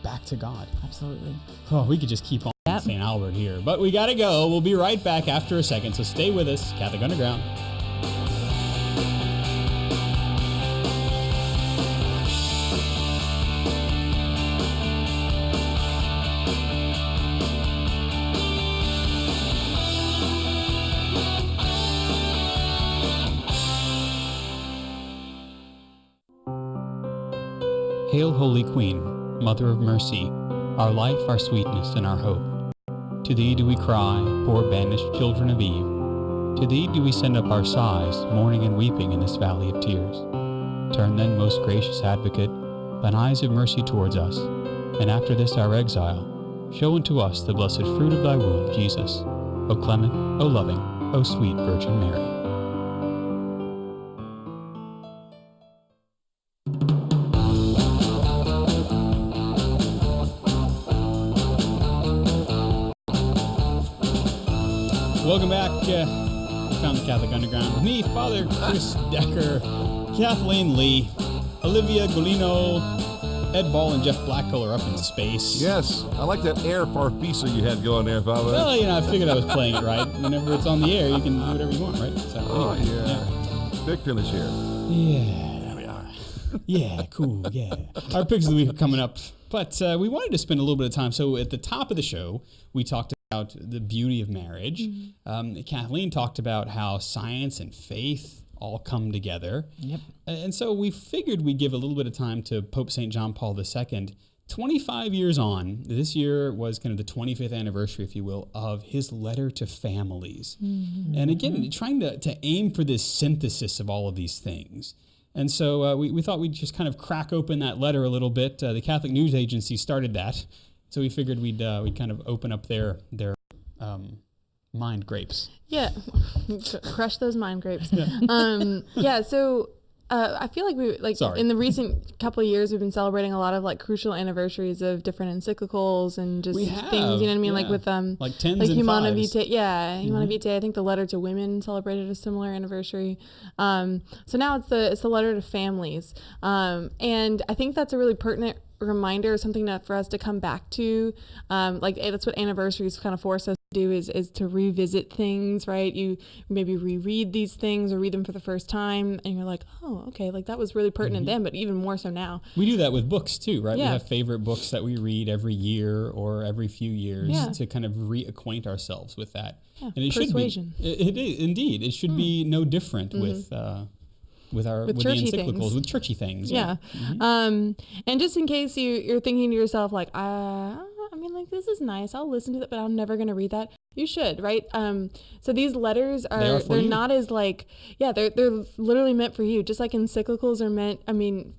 back to God. Absolutely. Oh, we could just keep on St. Albert here. But we got to go. We'll be right back after a second. So stay with us. Catholic Underground. Hail, Holy Queen, Mother of Mercy, our life, our sweetness, and our hope. To thee do we cry, poor banished children of Eve. To thee do we send up our sighs, mourning and weeping in this valley of tears. Turn then, most gracious Advocate, thine eyes of mercy towards us, and after this our exile, show unto us the blessed fruit of thy womb, Jesus. O clement, O loving, O sweet Virgin Mary. Welcome back. We found the Catholic Underground with me, Father Chris Decker, Kathleen Lee, Olivia Golino, Ed Ball, and Jeff Blackwell are up in space. Yes, I like that air farfisa you had going there, Father. Well, I figured I was playing it right. Whenever it's on the air, you can do whatever you want, right? So, yeah. Big finish here. Yeah. There we are. Yeah, cool, yeah. Our picks of the week are coming up, but we wanted to spend a little bit of time. So at the top of the show, we talked about the beauty of marriage. Kathleen talked about how science and faith all come together. Yep. And so we figured we'd give a little bit of time to Pope St. John Paul II. 25 years on, this year was kind of the 25th anniversary, if you will, of his letter to families. And again, trying to aim for this synthesis of all of these things. And so we thought we'd just kind of crack open that letter a little bit. The Catholic News Agency started that. So we figured we'd kind of open up their mind grapes. Yeah, crush those mind grapes. So I feel like in the recent couple of years, we've been celebrating a lot of like crucial anniversaries of different encyclicals and just things. You know what I mean? Like with like tens like and Humana fives. Vitae. Yeah, Humana Vitae. I think the letter to women celebrated a similar anniversary. So now it's the letter to families, and I think that's a really pertinent reminder, something for us to come back to. That's what anniversaries kind of force us to do is to revisit things, right? You maybe reread these things or read them for the first time and you're like, oh, okay, like that was really pertinent then, but even more so now. We do that with books too, right? Yeah. We have favorite books that we read every year or every few years to kind of reacquaint ourselves with that. Yeah. And it Persuasion. should be, it is indeed, it should be no different with the encyclicals, things. with churchy things. Yeah. And just in case you're thinking to yourself, like, I mean, like, this is nice, I'll listen to it, but I'm never going to read that. You should, right? So these letters They're not as like, they're literally meant for you. Just like encyclicals are meant,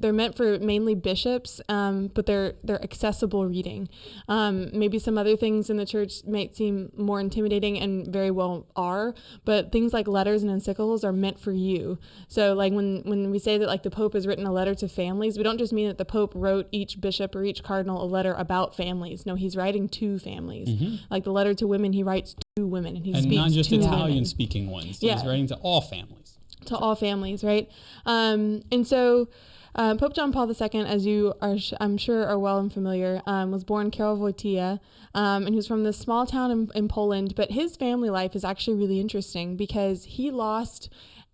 they're meant for mainly bishops, but they're accessible reading. Maybe some other things in the church might seem more intimidating, and very well are, but things like letters and encyclicals are meant for you. So like when we say that like the Pope has written a letter to families, we don't just mean that the Pope wrote each bishop or each cardinal a letter about families. No, he's writing to families. Like the letter to women, he writes to women, and he speaks not just to Italian-speaking ones. Yeah. He's writing to all families. To all families, right? And so Pope John Paul II, as you are, I'm sure, are well and familiar, was born Karol Wojtyła, and he was from this small town in Poland. But his family life is actually really interesting because he lost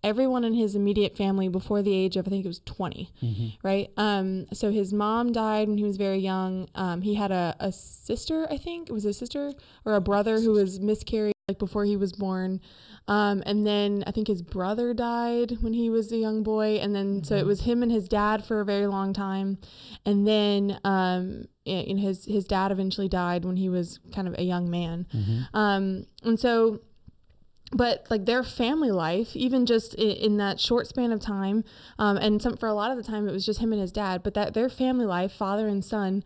everyone in his immediate family before the age of, I think it was 20, right? So his mom died when he was very young. He had a sister, I think it was a sister or a brother who was miscarried like before he was born. And then I think his brother died when he was a young boy. And then, so it was him and his dad for a very long time. And then, his dad eventually died when he was kind of a young man. And so, but like their family life, even just in that short span of time, for a lot of the time it was just him and his dad, but that their family life, father and son,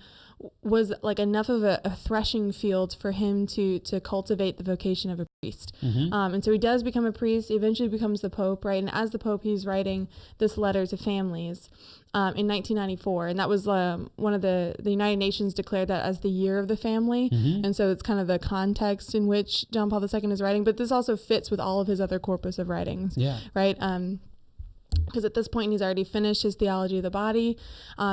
was like enough of a threshing field for him to cultivate the vocation of a priest. And so he does become a priest. He eventually becomes the Pope, right? And as the Pope, he's writing this letter to families in 1994. And that was one of the United Nations declared that as the year of the family. And so it's kind of the context in which John Paul II is writing. But this also fits with all of his other corpus of writings, right? Because at this point he's already finished his theology of the body.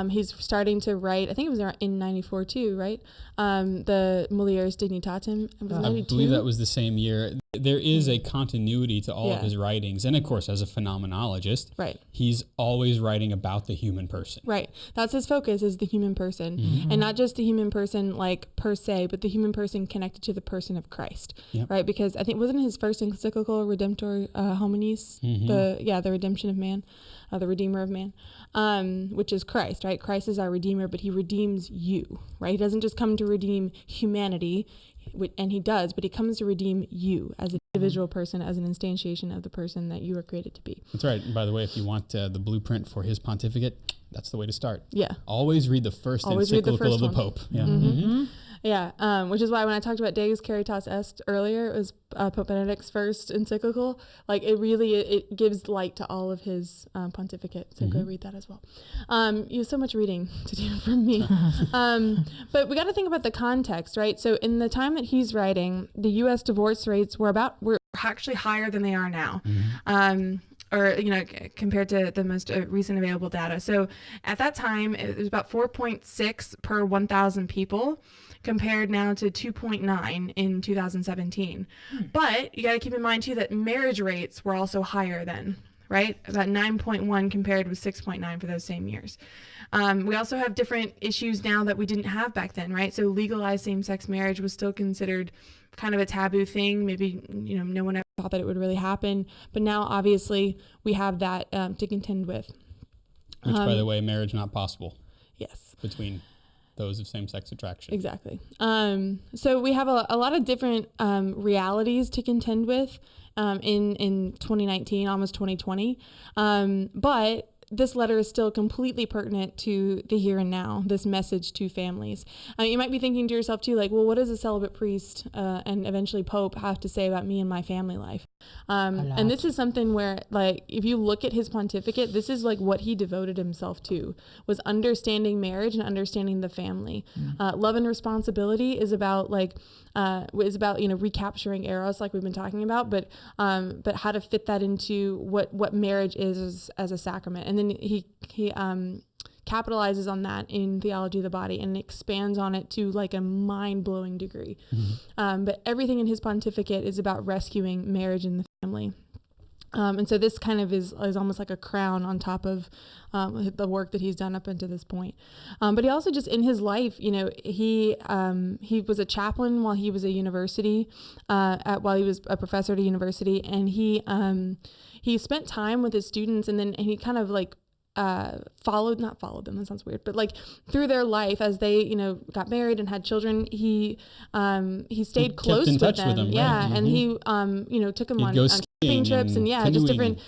He's starting to write, I think it was in 94 too, right? The Mulieris Dignitatem. I believe that was the same year. There is a continuity to all of his writings. And of course, as a phenomenologist, right, he's always writing about the human person. Right. That's his focus, is the human person. And not just the human person like per se, but the human person connected to the person of Christ. Right? Because I think, wasn't his first encyclical Redemptor Hominis, the redemption of man, the redeemer of man, which is Christ, right? Christ is our redeemer, but he redeems you, right? He doesn't just come to redeem humanity, and he does, but he comes to redeem you as an individual person, as an instantiation of the person that you are created to be. That's right. And by the way, if you want the blueprint for his pontificate, that's the way to start. Yeah. Always read the first encyclical of the Pope. Which is why when I talked about Deus Caritas Est earlier, it was Pope Benedict's first encyclical. Like it gives light to all of his pontificate. So go read that as well. You have so much reading to do from me. But we got to think about the context, right? So in the time that he's writing, the U.S. divorce rates were actually higher than they are now. Or, compared to the most recent available data. So at that time, it was about 4.6 per 1,000 people, compared now to 2.9 in 2017. But you got to keep in mind, too, that marriage rates were also higher then, right? About 9.1 compared with 6.9 for those same years. We also have different issues now that we didn't have back then, right? So legalized same-sex marriage was still considered kind of a taboo thing. Maybe, no one ever thought that it would really happen. But now, obviously, we have that to contend with. Which, by the way, marriage not possible. Yes. Between those of same-sex attraction. Exactly. So we have a lot of different realities to contend with in 2019, almost 2020. But this letter is still completely pertinent to the here and now, this message to families. You might be thinking to yourself too, like, well, what does a celibate priest and eventually Pope have to say about me and my family life? And this is something where, like, if you look at his pontificate, this is like what he devoted himself to, was understanding marriage and understanding the family. Love and responsibility is about recapturing eros, like we've been talking about, but how to fit that into what marriage is as a sacrament. And then he capitalizes on that in Theology of the Body and expands on it to like a mind-blowing degree. But everything in his pontificate is about rescuing marriage and the family. And so this kind of is almost like a crown on top of the work that he's done up until this point. But he also just in his life, he was a chaplain while he was a university, while he was a professor at a university, and he spent time with his students, and he kind of like not followed them, that sounds weird, but like through their life as they, got married and had children, he stayed close with them. Yeah. Right. And he, took them on camping trips and just different,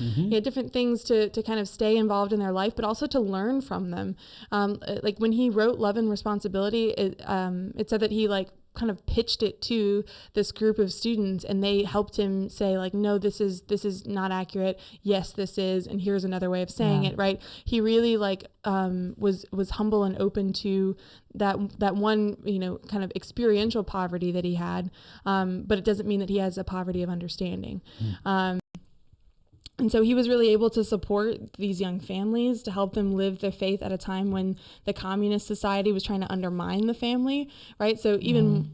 different things to kind of stay involved in their life, but also to learn from them. Like when he wrote Love and Responsibility, it said that he like kind of pitched it to this group of students, and they helped him say like, no, this is not accurate. Yes, this is, and here's another way of saying it. Right. He really like was humble and open to that one, kind of experiential poverty that he had. But it doesn't mean that he has a poverty of understanding. And so he was really able to support these young families to help them live their faith at a time when the communist society was trying to undermine the family, right? So even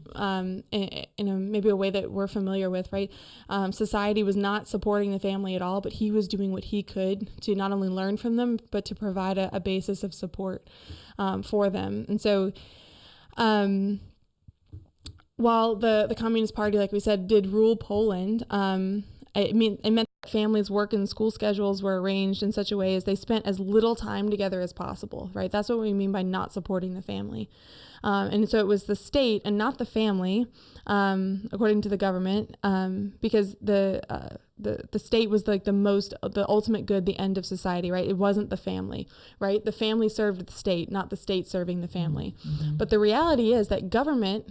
in maybe a way that we're familiar with, right? Society was not supporting the family at all, but he was doing what he could to not only learn from them, but to provide a basis of support for them. And so while the Communist Party, like we said, did rule Poland, it meant families' work and school schedules were arranged in such a way as they spent as little time together as possible, right? That's what we mean by not supporting the family. And so it was the state and not the family, according to the government, because the state was like the ultimate good, the end of society, right? It wasn't the family, right? The family served the state, not the state serving the family. But the reality is that government,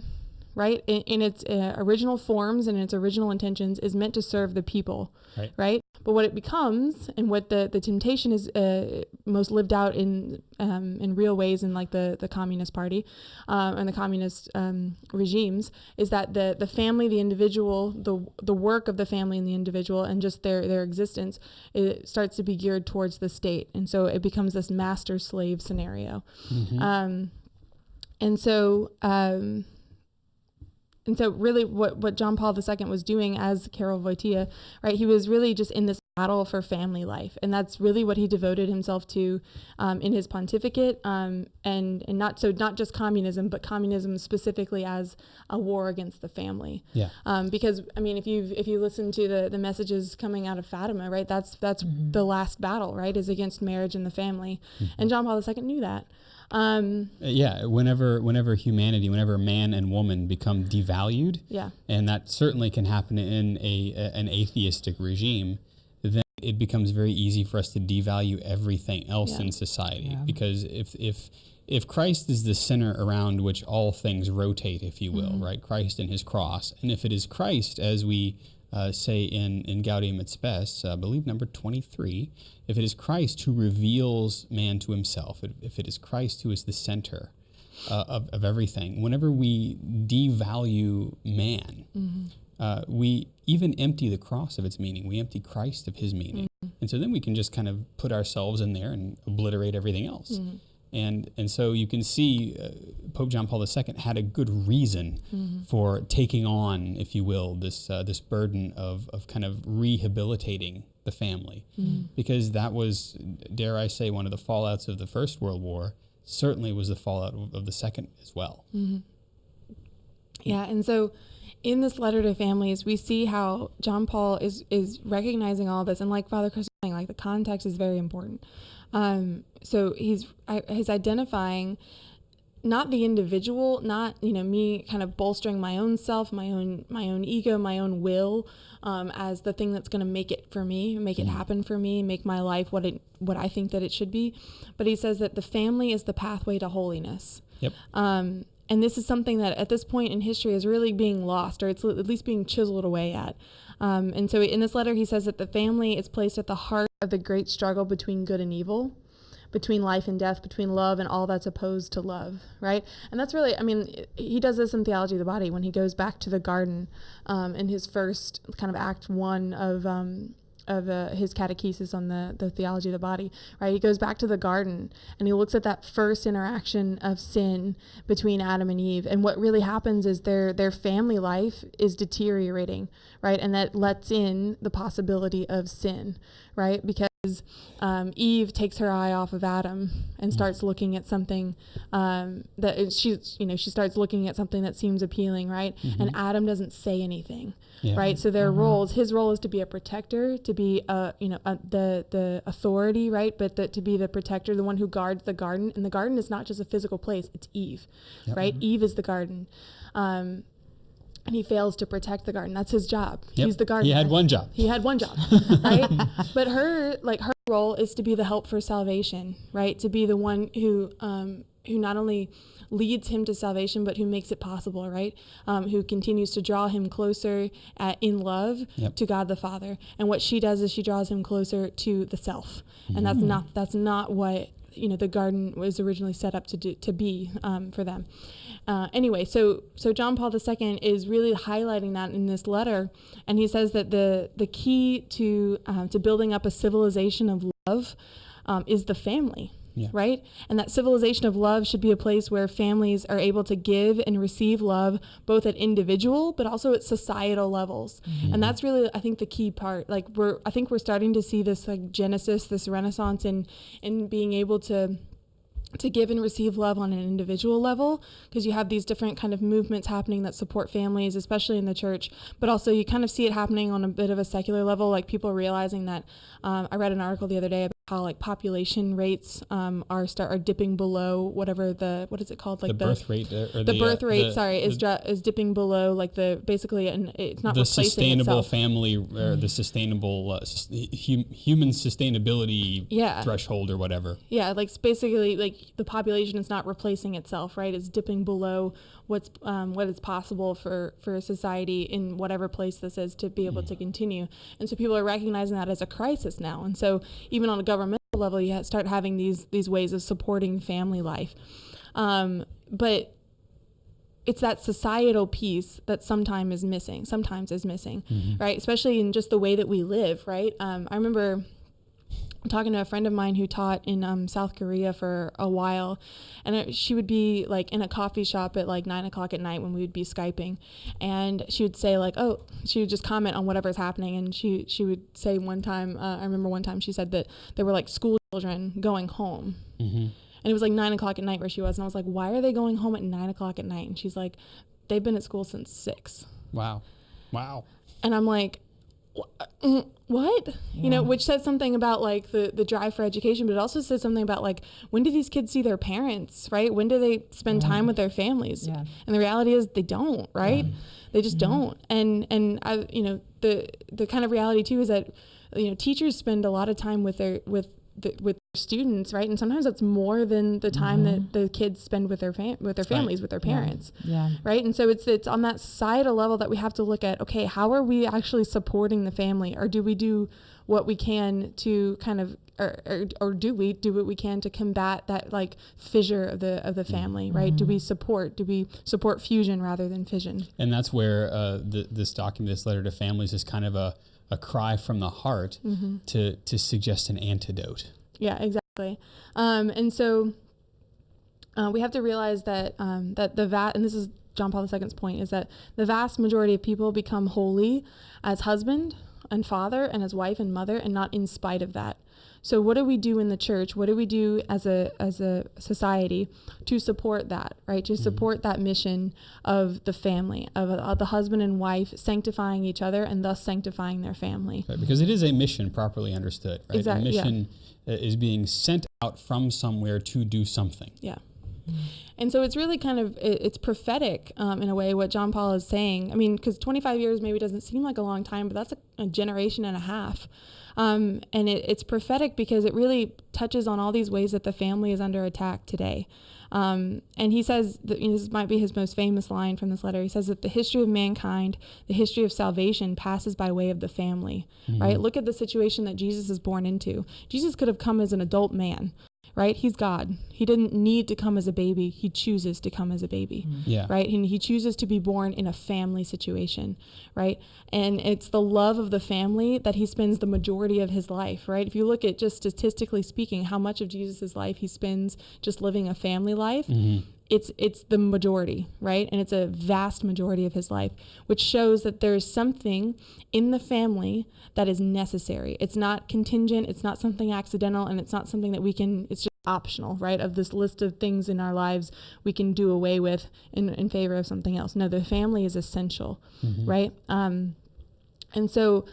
right, in its original forms and its original intentions, is meant to serve the people, right? But what it becomes, and what the temptation is most lived out in real ways in like the Communist Party and the communist regimes, is that the family, the individual, the work of the family and the individual, and just their existence, it starts to be geared towards the state, and so it becomes this master-slave scenario. And so really what John Paul II was doing as Karol Wojtyła, right, he was really just in this battle for family life. And that's really what he devoted himself to in his pontificate, and not just communism, but communism specifically as a war against the family. Yeah. Because, I mean, if you listen to the messages coming out of Fatima, right, that's the last battle, right, is against marriage and the family. And John Paul II knew that. Whenever humanity, whenever man and woman become devalued, and that certainly can happen in an atheistic regime, then it becomes very easy for us to devalue everything else in society. Because if Christ is the center around which all things rotate, if you will, right? Christ and his cross, and if it is Christ, as we say in Gaudium et Spes, I believe number 23, if it is Christ who reveals man to himself, if it is Christ who is the center of everything, whenever we devalue man, we even empty the cross of its meaning. We empty Christ of his meaning. And so then we can just kind of put ourselves in there and obliterate everything else. And so you can see Pope John Paul II had a good reason for taking on, if you will, this burden of kind of rehabilitating the family, because that was, dare I say, one of the fallouts of the First World War. Certainly was the fallout of the Second as well. Yeah, and so in this letter to families, we see how John Paul is recognizing all this, and like Father Chris was saying, like the context is very important. So he's identifying not the individual, not me kind of bolstering my own self, my own ego, my own will, as the thing that's going to make it for me, make it happen for me, make my life what I think that it should be. But he says that the family is the pathway to holiness. Yep. And this is something that at this point in history is really being lost, or it's at least being chiseled away at. And so in this letter, he says that the family is placed at the heart of the great struggle between good and evil, between life and death, between love and all that's opposed to love, right? And that's really, I mean, he does this in Theology of the Body when he goes back to the garden in his first kind of Act 1 of his catechesis on the theology of the body, right? He goes back to the garden and he looks at that first interaction of sin between Adam and Eve. And what really happens is their family life is deteriorating, right? And that lets in the possibility of sin, right? Because Eve takes her eye off of Adam and starts looking at something she starts looking at something that seems appealing, right? And Adam doesn't say anything, right? So their roles, his role is to be a protector, to be the authority, right? But to be the protector, the one who guards the garden. And the garden is not just a physical place; it's Eve, right? Eve is the garden. And he fails to protect the garden. That's his job. He's the gardener. He had one job. Right? But her role is to be the help for salvation, right? To be the one who not only leads him to salvation, but who makes it possible, right? Who continues to draw him closer in love to God the Father. And what she does is she draws him closer to the self. And that's not what the garden was originally set up to be for them. Anyway, so John Paul II is really highlighting that in this letter, and he says that the key to building up a civilization of love is the family. Right? And that civilization of love should be a place where families are able to give and receive love, both at individual, but also at societal levels. And that's really, I think, the key part. Like I think we're starting to see this genesis, this renaissance in being able to give and receive love on an individual level, because you have these different kind of movements happening that support families, especially in the church, but also you kind of see it happening on a bit of a secular level, like people realizing that I read an article the other day about how population rates are dipping below whatever what is it called, like the birth rate is dipping below basically, and it's not the sustainable itself. Family or the sustainable human sustainability threshold or whatever. Basically the population is not replacing itself, right? It's dipping below what is possible for a society in whatever place this is to be able to continue. And so people are recognizing that as a crisis now. And so even on a governmental level, you start having these ways of supporting family life. But it's that societal piece that sometimes is missing, right? Especially in just the way that we live, right? I remember talking to a friend of mine who taught in South Korea for a while, and she would be in a coffee shop at 9:00 at night when we would be Skyping, and she would say she would just comment on whatever's happening, and she would say one time, I remember one time she said that there were school children going home, and it was 9:00 at night where she was, and I was like, why are they going home at 9:00 at night? And she's like, they've been at school since 6. Wow. And I'm like, what? Which says something about the drive for education, but it also says something about when do these kids see their parents, right? When do they spend time with their families? And the reality is they don't, right? They just don't. And I, the kind of reality too is that teachers spend a lot of time with their students, right? And sometimes that's more than the time that the kids spend with their families, with their parents, right? And so it's on that societal level that we have to look at, okay, how are we actually supporting the family, or do we do what we can to kind of, or do we do what we can to combat that fissure of the family, right? Do we support fusion rather than fission? And that's where this letter to families, is kind of a cry from the heart to suggest an antidote. Yeah, exactly. And so we have to realize that and this is John Paul II's point, is that the vast majority of people become holy as husband and father and as wife and mother, and not in spite of that. So what do we do in the church? What do we do as a society to support that, right? To support that mission of the family, of the husband and wife sanctifying each other and thus sanctifying their family. Right, because it is a mission properly understood, right? Exactly, a mission is being sent out from somewhere to do something. Yeah. And so it's really kind of, it's prophetic in a way, what John Paul is saying. I mean, because 25 years maybe doesn't seem like a long time, but that's a generation and a half. And it's prophetic because it really touches on all these ways that the family is under attack today. And he says, that, this might be his most famous line from this letter. He says that the history of mankind, the history of salvation, passes by way of the family, right? Look at the situation that Jesus is born into. Jesus could have come as an adult man, right? He's God. He didn't need to come as a baby. He chooses to come as a baby, right? And he chooses to be born in a family situation, right? And it's the love of the family that he spends the majority of his life, right? If you look at just statistically speaking, how much of Jesus's life he spends just living a family life, it's the majority, right? And it's a vast majority of his life, which shows that there's something in the family that is necessary. It's not contingent, it's not something accidental, and it's not something that it's just optional, right? Of this list of things in our lives we can do away with in favor of something else. No, the family is essential, right? And so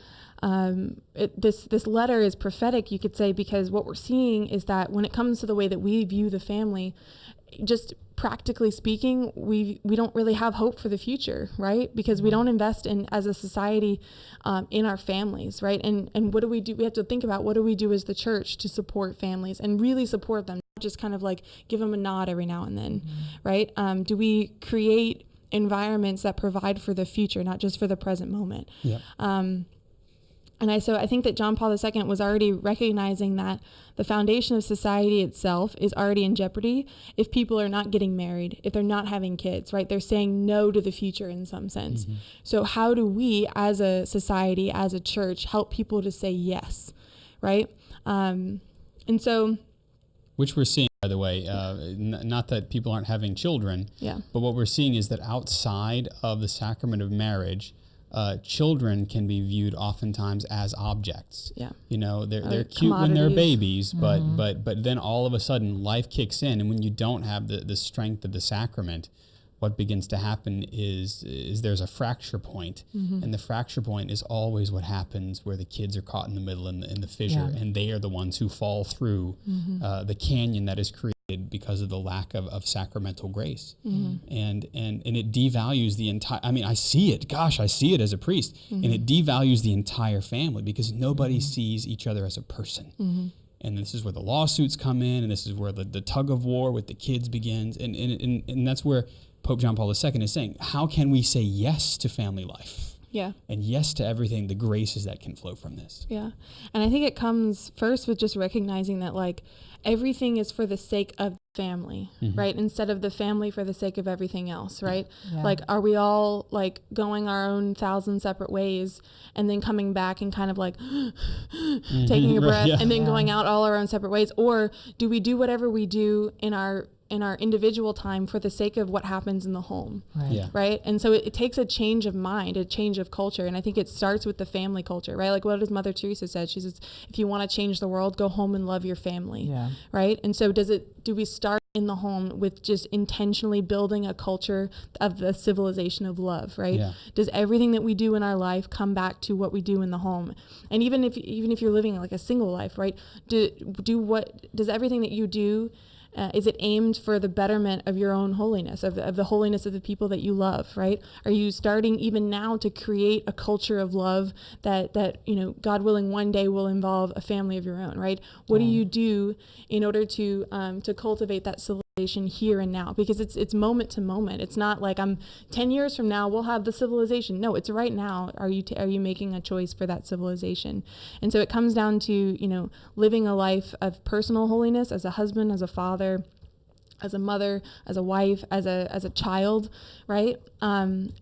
this letter is prophetic, you could say, because what we're seeing is that when it comes to the way that we view the family, just practically speaking, we don't really have hope for the future, right? Because we don't invest in, as a society, in our families, right? And what do we do? We have to think about, what do we do as the church to support families and really support them, not just kind of like give them a nod every now and then, right? Do we create environments that provide for the future, not just for the present moment? Yeah. So I think that John Paul II was already recognizing that the foundation of society itself is already in jeopardy if people are not getting married, if they're not having kids, right? They're saying no to the future in some sense. So how do we, as a society, as a church, help people to say yes, right? Which we're seeing, by the way, not that people aren't having children, but what we're seeing is that outside of the sacrament of marriage, children can be viewed oftentimes as objects. Yeah. You know, they're cute when they're babies, but then all of a sudden life kicks in, and when you don't have the strength of the sacrament, what begins to happen is there's a fracture point, and the fracture point is always what happens where the kids are caught in the middle in the fissure, and they are the ones who fall through the canyon that is created because of the lack of sacramental grace. And it devalues the entire, I mean, I see it as a priest, and it devalues the entire family because nobody sees each other as a person. And this is where the lawsuits come in, and this is where the tug of war with the kids begins, and that's where Pope John Paul II is saying, how can we say yes to family life? Yeah. And yes to everything, the graces that can flow from this. Yeah. And I think it comes first with just recognizing that, like, everything is for the sake of family, right? Instead of the family for the sake of everything else, right? Yeah. Like, are we all like going our own 1,000 separate ways and then coming back and kind of like taking a breath and then going out all our own separate ways? Or do we do whatever we do in our individual time for the sake of what happens in the home, right? And so it takes a change of mind, a change of culture, and I think it starts with the family culture, right? Like, what does Mother Teresa said? She says, if you want to change the world, go home and love your family, right? And so do we start in the home with just intentionally building a culture of the civilization of love, right? Does everything that we do in our life come back to what we do in the home? And even if you're living like a single life, right? Does everything that you do, is it aimed for the betterment of your own holiness, of the holiness of the people that you love, right? Are you starting even now to create a culture of love that you know, God willing, one day will involve a family of your own, right? What do you do in order to cultivate that civilization here and now? Because it's moment to moment. It's not like 10 years from now we'll have the civilization. No, it's right now. Are you making a choice for that civilization? And so it comes down to, you know, living a life of personal holiness as a husband, as a father, as a mother, as a wife, as a child, right? And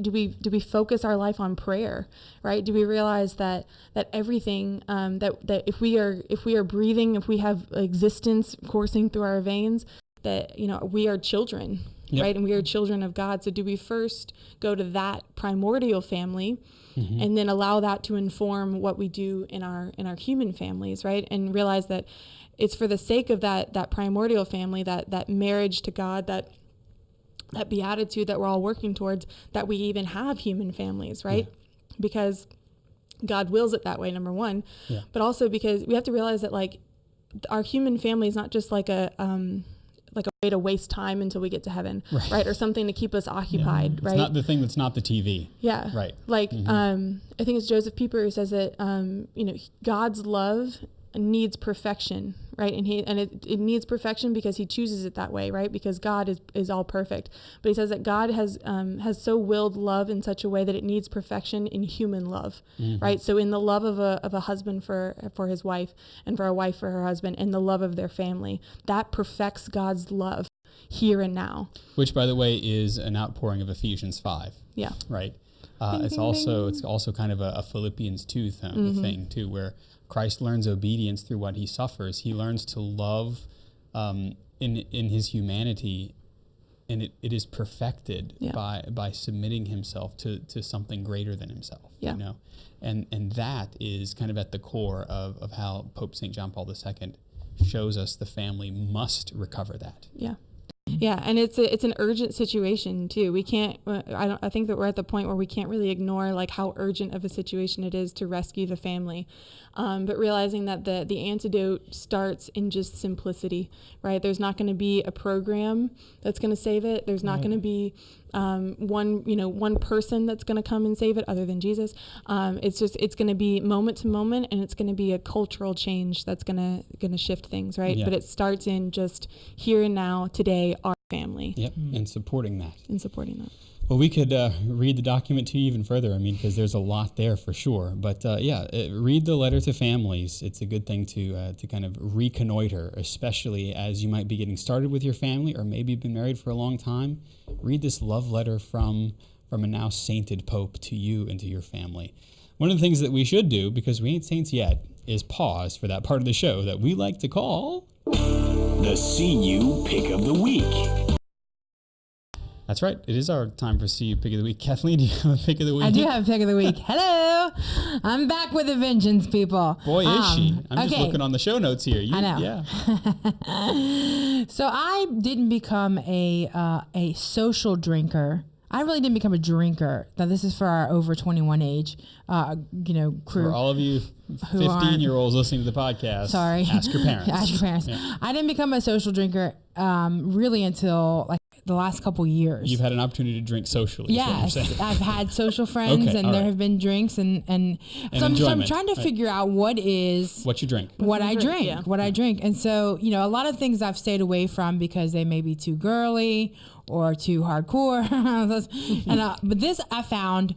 do we focus our life on prayer, right? Do we realize that everything that if we are breathing, if we have existence coursing through our veins, that, you know, we are children, right? And we are children of God. So do we first go to that primordial family, and then allow that to inform what we do in our human families, right? And realize that it's for the sake of that primordial family, that marriage to God, that beatitude that we're all working towards, that we even have human families, right? Because God wills it that way, number one, but also because we have to realize that, like, our human family is not just like a way to waste time until we get to heaven, right? Or something to keep us occupied, right? It's not the thing that's not the TV. Yeah. Right. Like, I think it's Joseph Pieper who says that, you know, God's love needs perfection, right? And it needs perfection because he chooses it that way, right? Because God is all perfect. But he says that God has so willed love in such a way that it needs perfection in human love, right? So in the love of a husband for his wife, and for a wife for her husband, and the love of their family, that perfects God's love here and now. Which, by the way, is an outpouring of Ephesians 5. Yeah. Right. Ding, it's ding, also kind of a Philippians 2 thing too, where Christ learns obedience through what he suffers. He learns to love in his humanity it is perfected Yeah. by submitting himself to something greater than himself. Yeah. You know, and that is kind of at the core of how Pope St. John Paul II shows us the family must recover that. Yeah. Yeah, and it's an urgent situation too. We can't. I think that we're at the point where we can't really ignore like how urgent of a situation it is to rescue the family, but realizing that the antidote starts in just simplicity, right? There's not going to be a program that's going to save it. There's not going to be one person that's going to come and save it other than Jesus. It's going to be moment to moment, and it's going to be a cultural change that's going to shift things, right? Yeah. But it starts in just here and now, today, our family. Yep, and supporting that. Well, we could read the document to you even further, I mean, because there's a lot there for sure. But read the letter to families. It's a good thing to kind of reconnoiter, especially as you might be getting started with your family, or maybe you've been married for a long time. Read this love letter from a now sainted Pope to you and to your family. One of the things that we should do, because we ain't saints yet, is pause for that part of the show that we like to call the CU Pick of the Week. That's right. It is our time for CU Pick of the Week. Kathleen, do you have a Pick of the Week? I do have a Pick of the Week. Hello. I'm back with a vengeance, people. Boy, is she. I'm just looking on the show notes here. I know. Yeah. So I didn't become a social drinker. I really didn't become a drinker. Now, this is for our over 21 age, crew. For all of you 15-year-olds listening to the podcast, sorry. Ask your parents. Ask your parents. Yeah. I didn't become a social drinker really until like the last couple years. You've had an opportunity to drink socially. Yes, I've had social friends, Okay, and there right. have been drinks, and so I'm trying to figure out what you drink. What I drink. And so, a lot of things I've stayed away from because they may be too girly or too hardcore. But this I found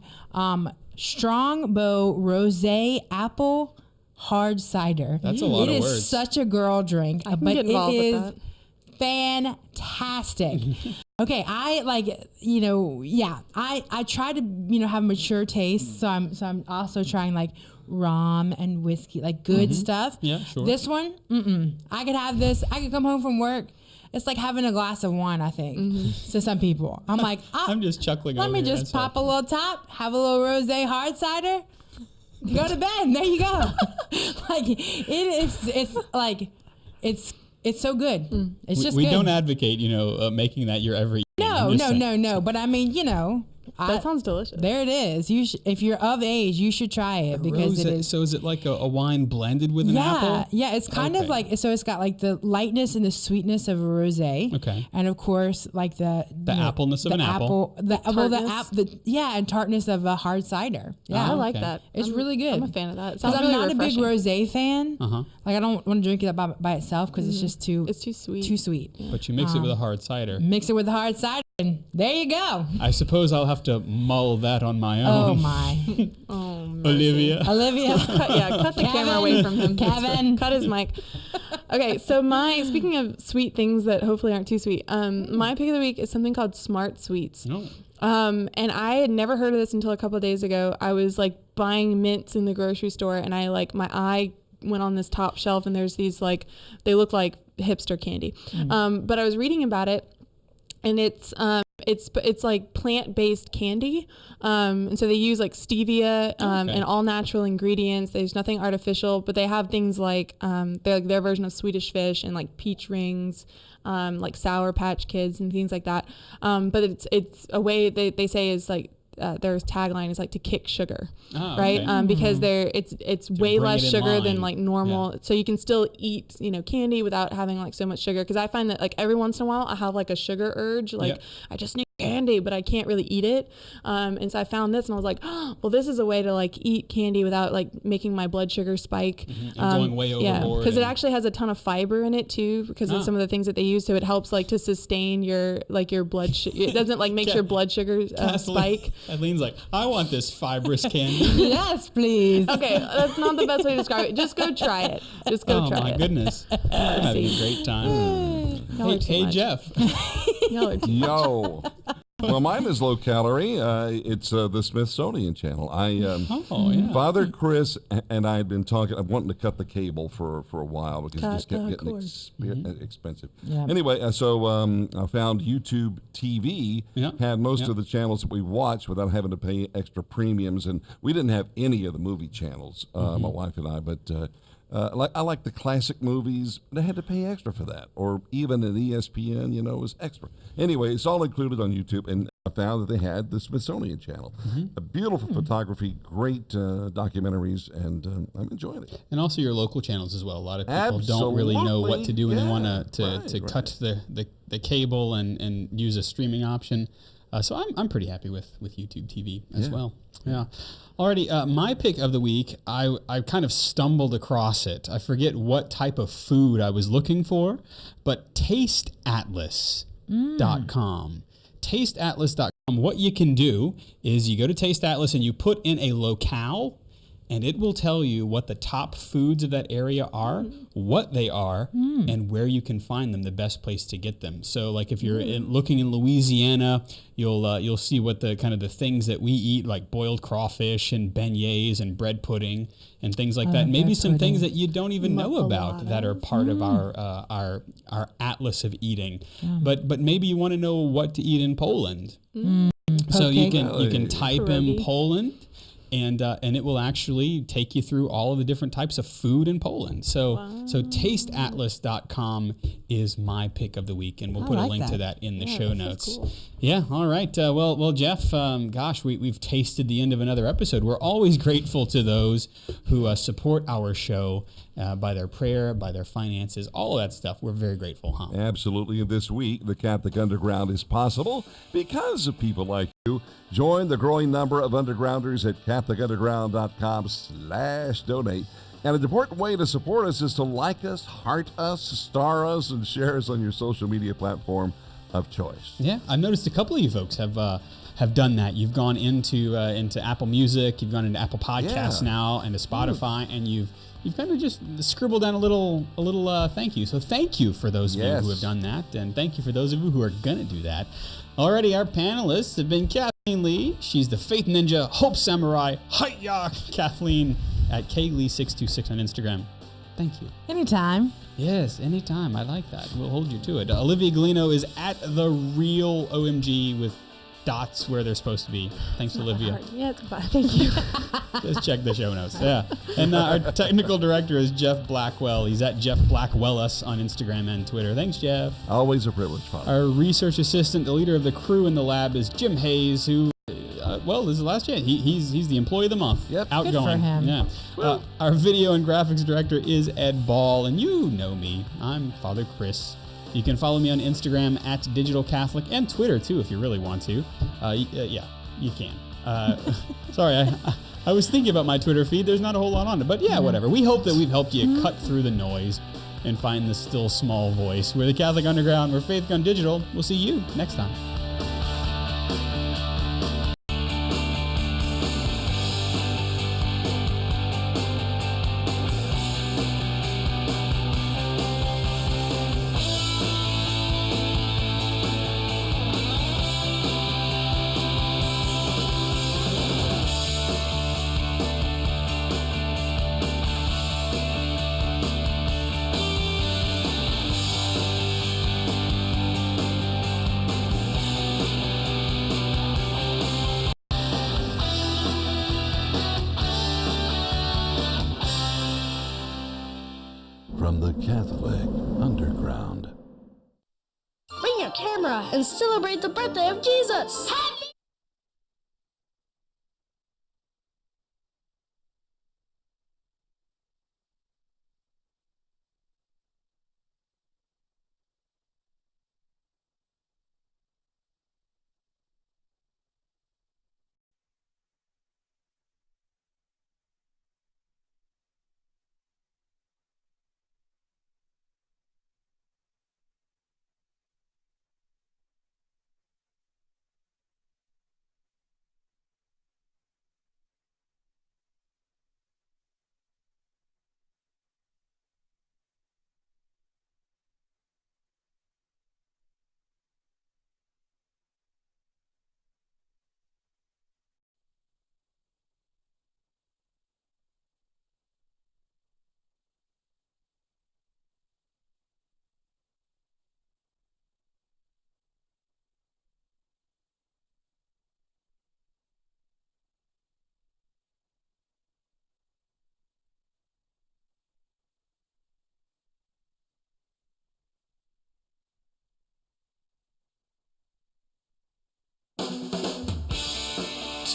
Strongbow Rosé Apple Hard Cider. That's a lot of words. It is such a girl drink, I can but get it involved with is that. fantastic. Okay, I try to have mature taste, so I'm also trying like rum and whiskey, like good stuff. Yeah, sure. This one, I could have this. I could come home from work. It's like having a glass of wine, I think, to some people. I'm like, I'm just chuckling. let me over here. just pop a little top, have a little rosé hard cider, go to bed. There you go. It's so good. It's just we good. don't advocate, making that your every. No. But I mean, That sounds delicious. there it is. If you're of age, you should try it because it is. So is it like a wine blended with an apple? Yeah, it's kind of like, so it's got like the lightness and the sweetness of a rosé. Okay. And of course, like the appleness of an apple. And tartness of a hard cider. Yeah, I like okay. that. It's really good. I'm a fan of that. It Because sounds I'm really not refreshing. a big rosé fan. Uh-huh. I don't want to drink it by itself because it's just too sweet. Too sweet. But you mix it with a hard cider. Mix it with the hard cider, and there you go. I suppose I'll have to mull that on my own. Oh my. Oh, Olivia. cut the camera away from him. Kevin. Cut his mic. Okay, so speaking of sweet things that hopefully aren't too sweet, my pick of the week is something called Smart Sweets. No. And I had never heard of this until a couple of days ago. I was like buying mints in the grocery store, and my eye went on this top shelf, and there's these they look like hipster candy. But I was reading about it, and it's like plant-based candy, and so they use like stevia and all natural ingredients. There's nothing artificial, but they have things like their version of Swedish Fish and like peach rings, like Sour Patch Kids and things like that. But it's a way they say is like their tagline is like to kick sugar, right? Okay. Because it's way bring less it in sugar line. than like normal, so you can still eat candy without having like so much sugar. Because I find that like every once in a while I have like a sugar urge, like I just need candy, but I can't really eat it. And so I found this, and I was like, oh, well, this is a way to like eat candy without like making my blood sugar spike. And going way overboard. Because it actually has a ton of fiber in it too, because of some of the things that they use. So it helps like to sustain your blood sugar. It doesn't like make your blood sugar spike. Kathleen's like, I want this fibrous candy. Yes, please. Okay, that's not the best way to describe it. Just go try it. Just go try it. Oh my goodness. I'm having a great time. Y'all are too Hey much. Jeff. Y'all are too Yo. Well, mine is low calorie. It's the Smithsonian Channel. Father Chris and I had been talking. I'm wanting to cut the cable for a while because it just kept getting expensive. Yeah. Anyway, so I found YouTube TV had most of the channels that we watched without having to pay extra premiums, and we didn't have any of the movie channels, my wife and I. But I like the classic movies, but I had to pay extra for that, or even an ESPN, it was extra. Anyway, it's all included on YouTube, and I found that they had the Smithsonian Channel. A beautiful photography, great documentaries, and I'm enjoying it. And also your local channels as well. A lot of people don't really know what to do when they want to cut the cable and use a streaming option. So I'm pretty happy with YouTube TV as well. Yeah. Alrighty, my pick of the week, I kind of stumbled across it. I forget what type of food I was looking for, but tasteatlas.com. Tasteatlas.com. What you can do is you go to Taste Atlas and you put in a locale, and it will tell you what the top foods of that area are, what they are, and where you can find them, the best place to get them. So, like if you're looking in Louisiana, you'll see what the kind of the things that we eat, like boiled crawfish and beignets and bread pudding and things like that. Maybe some things that you don't even know about that are part of our atlas of eating. But maybe you want to know what to eat in Poland. So you can type in Poland. And it will actually take you through all of the different types of food in Poland. So tasteatlas.com is my pick of the week, and we'll put a link to that in the show notes. Cool. Yeah, all right. Well, Jeff, we've tasted the end of another episode. We're always grateful to those who support our show by their prayer, by their finances, all of that stuff. We're very grateful, huh? Absolutely. And this week, the Catholic Underground is possible because of people like you. Join the growing number of undergrounders at CatholicUnderground.com/donate. And an important way to support us is to like us, heart us, star us, and share us on your social media platform of choice. Yeah, I've noticed a couple of you folks have done that. You've gone into Apple Music, you've gone into Apple Podcasts now, and to Spotify, and you've kind of just scribbled down a little thank you. So thank you for those of you who have done that, and thank you for those of you who are going to do that. Already, our panelists have been Kathleen Lee. She's the Faith Ninja, Hope Samurai. Hi-ya, Kathleen, at KLee626 on Instagram. Thank you. Anytime. Yes, anytime. I like that. We'll hold you to it. Olivia Galino is at the real OMG with dots where they're supposed to be. Thanks, Olivia. Yeah, it's fine. Thank you. Just check the show notes. Yeah. And our technical director is Jeff Blackwell. He's at Jeff Blackwellus on Instagram and Twitter. Thanks, Jeff. Always a privilege, Father. Our research assistant, the leader of the crew in the lab, is Jim Hayes, who, this is the last chance. He's the employee of the month. Yep. Outgoing. Good for him. Yeah. Our video and graphics director is Ed Ball, and you know me. I'm Father Chris. You can follow me on Instagram at Digital Catholic and Twitter too if you really want to. Yeah, you can. Sorry, I was thinking about my Twitter feed. There's not a whole lot on it, but yeah, whatever. We hope that we've helped you cut through the noise and find the still small voice. We're the Catholic Underground. We're Faith Gone Digital. We'll see you next time. From the Catholic Underground. Bring your camera and celebrate the birthday of Jesus. Happy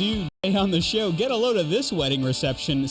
Today on the show, get a load of this wedding reception.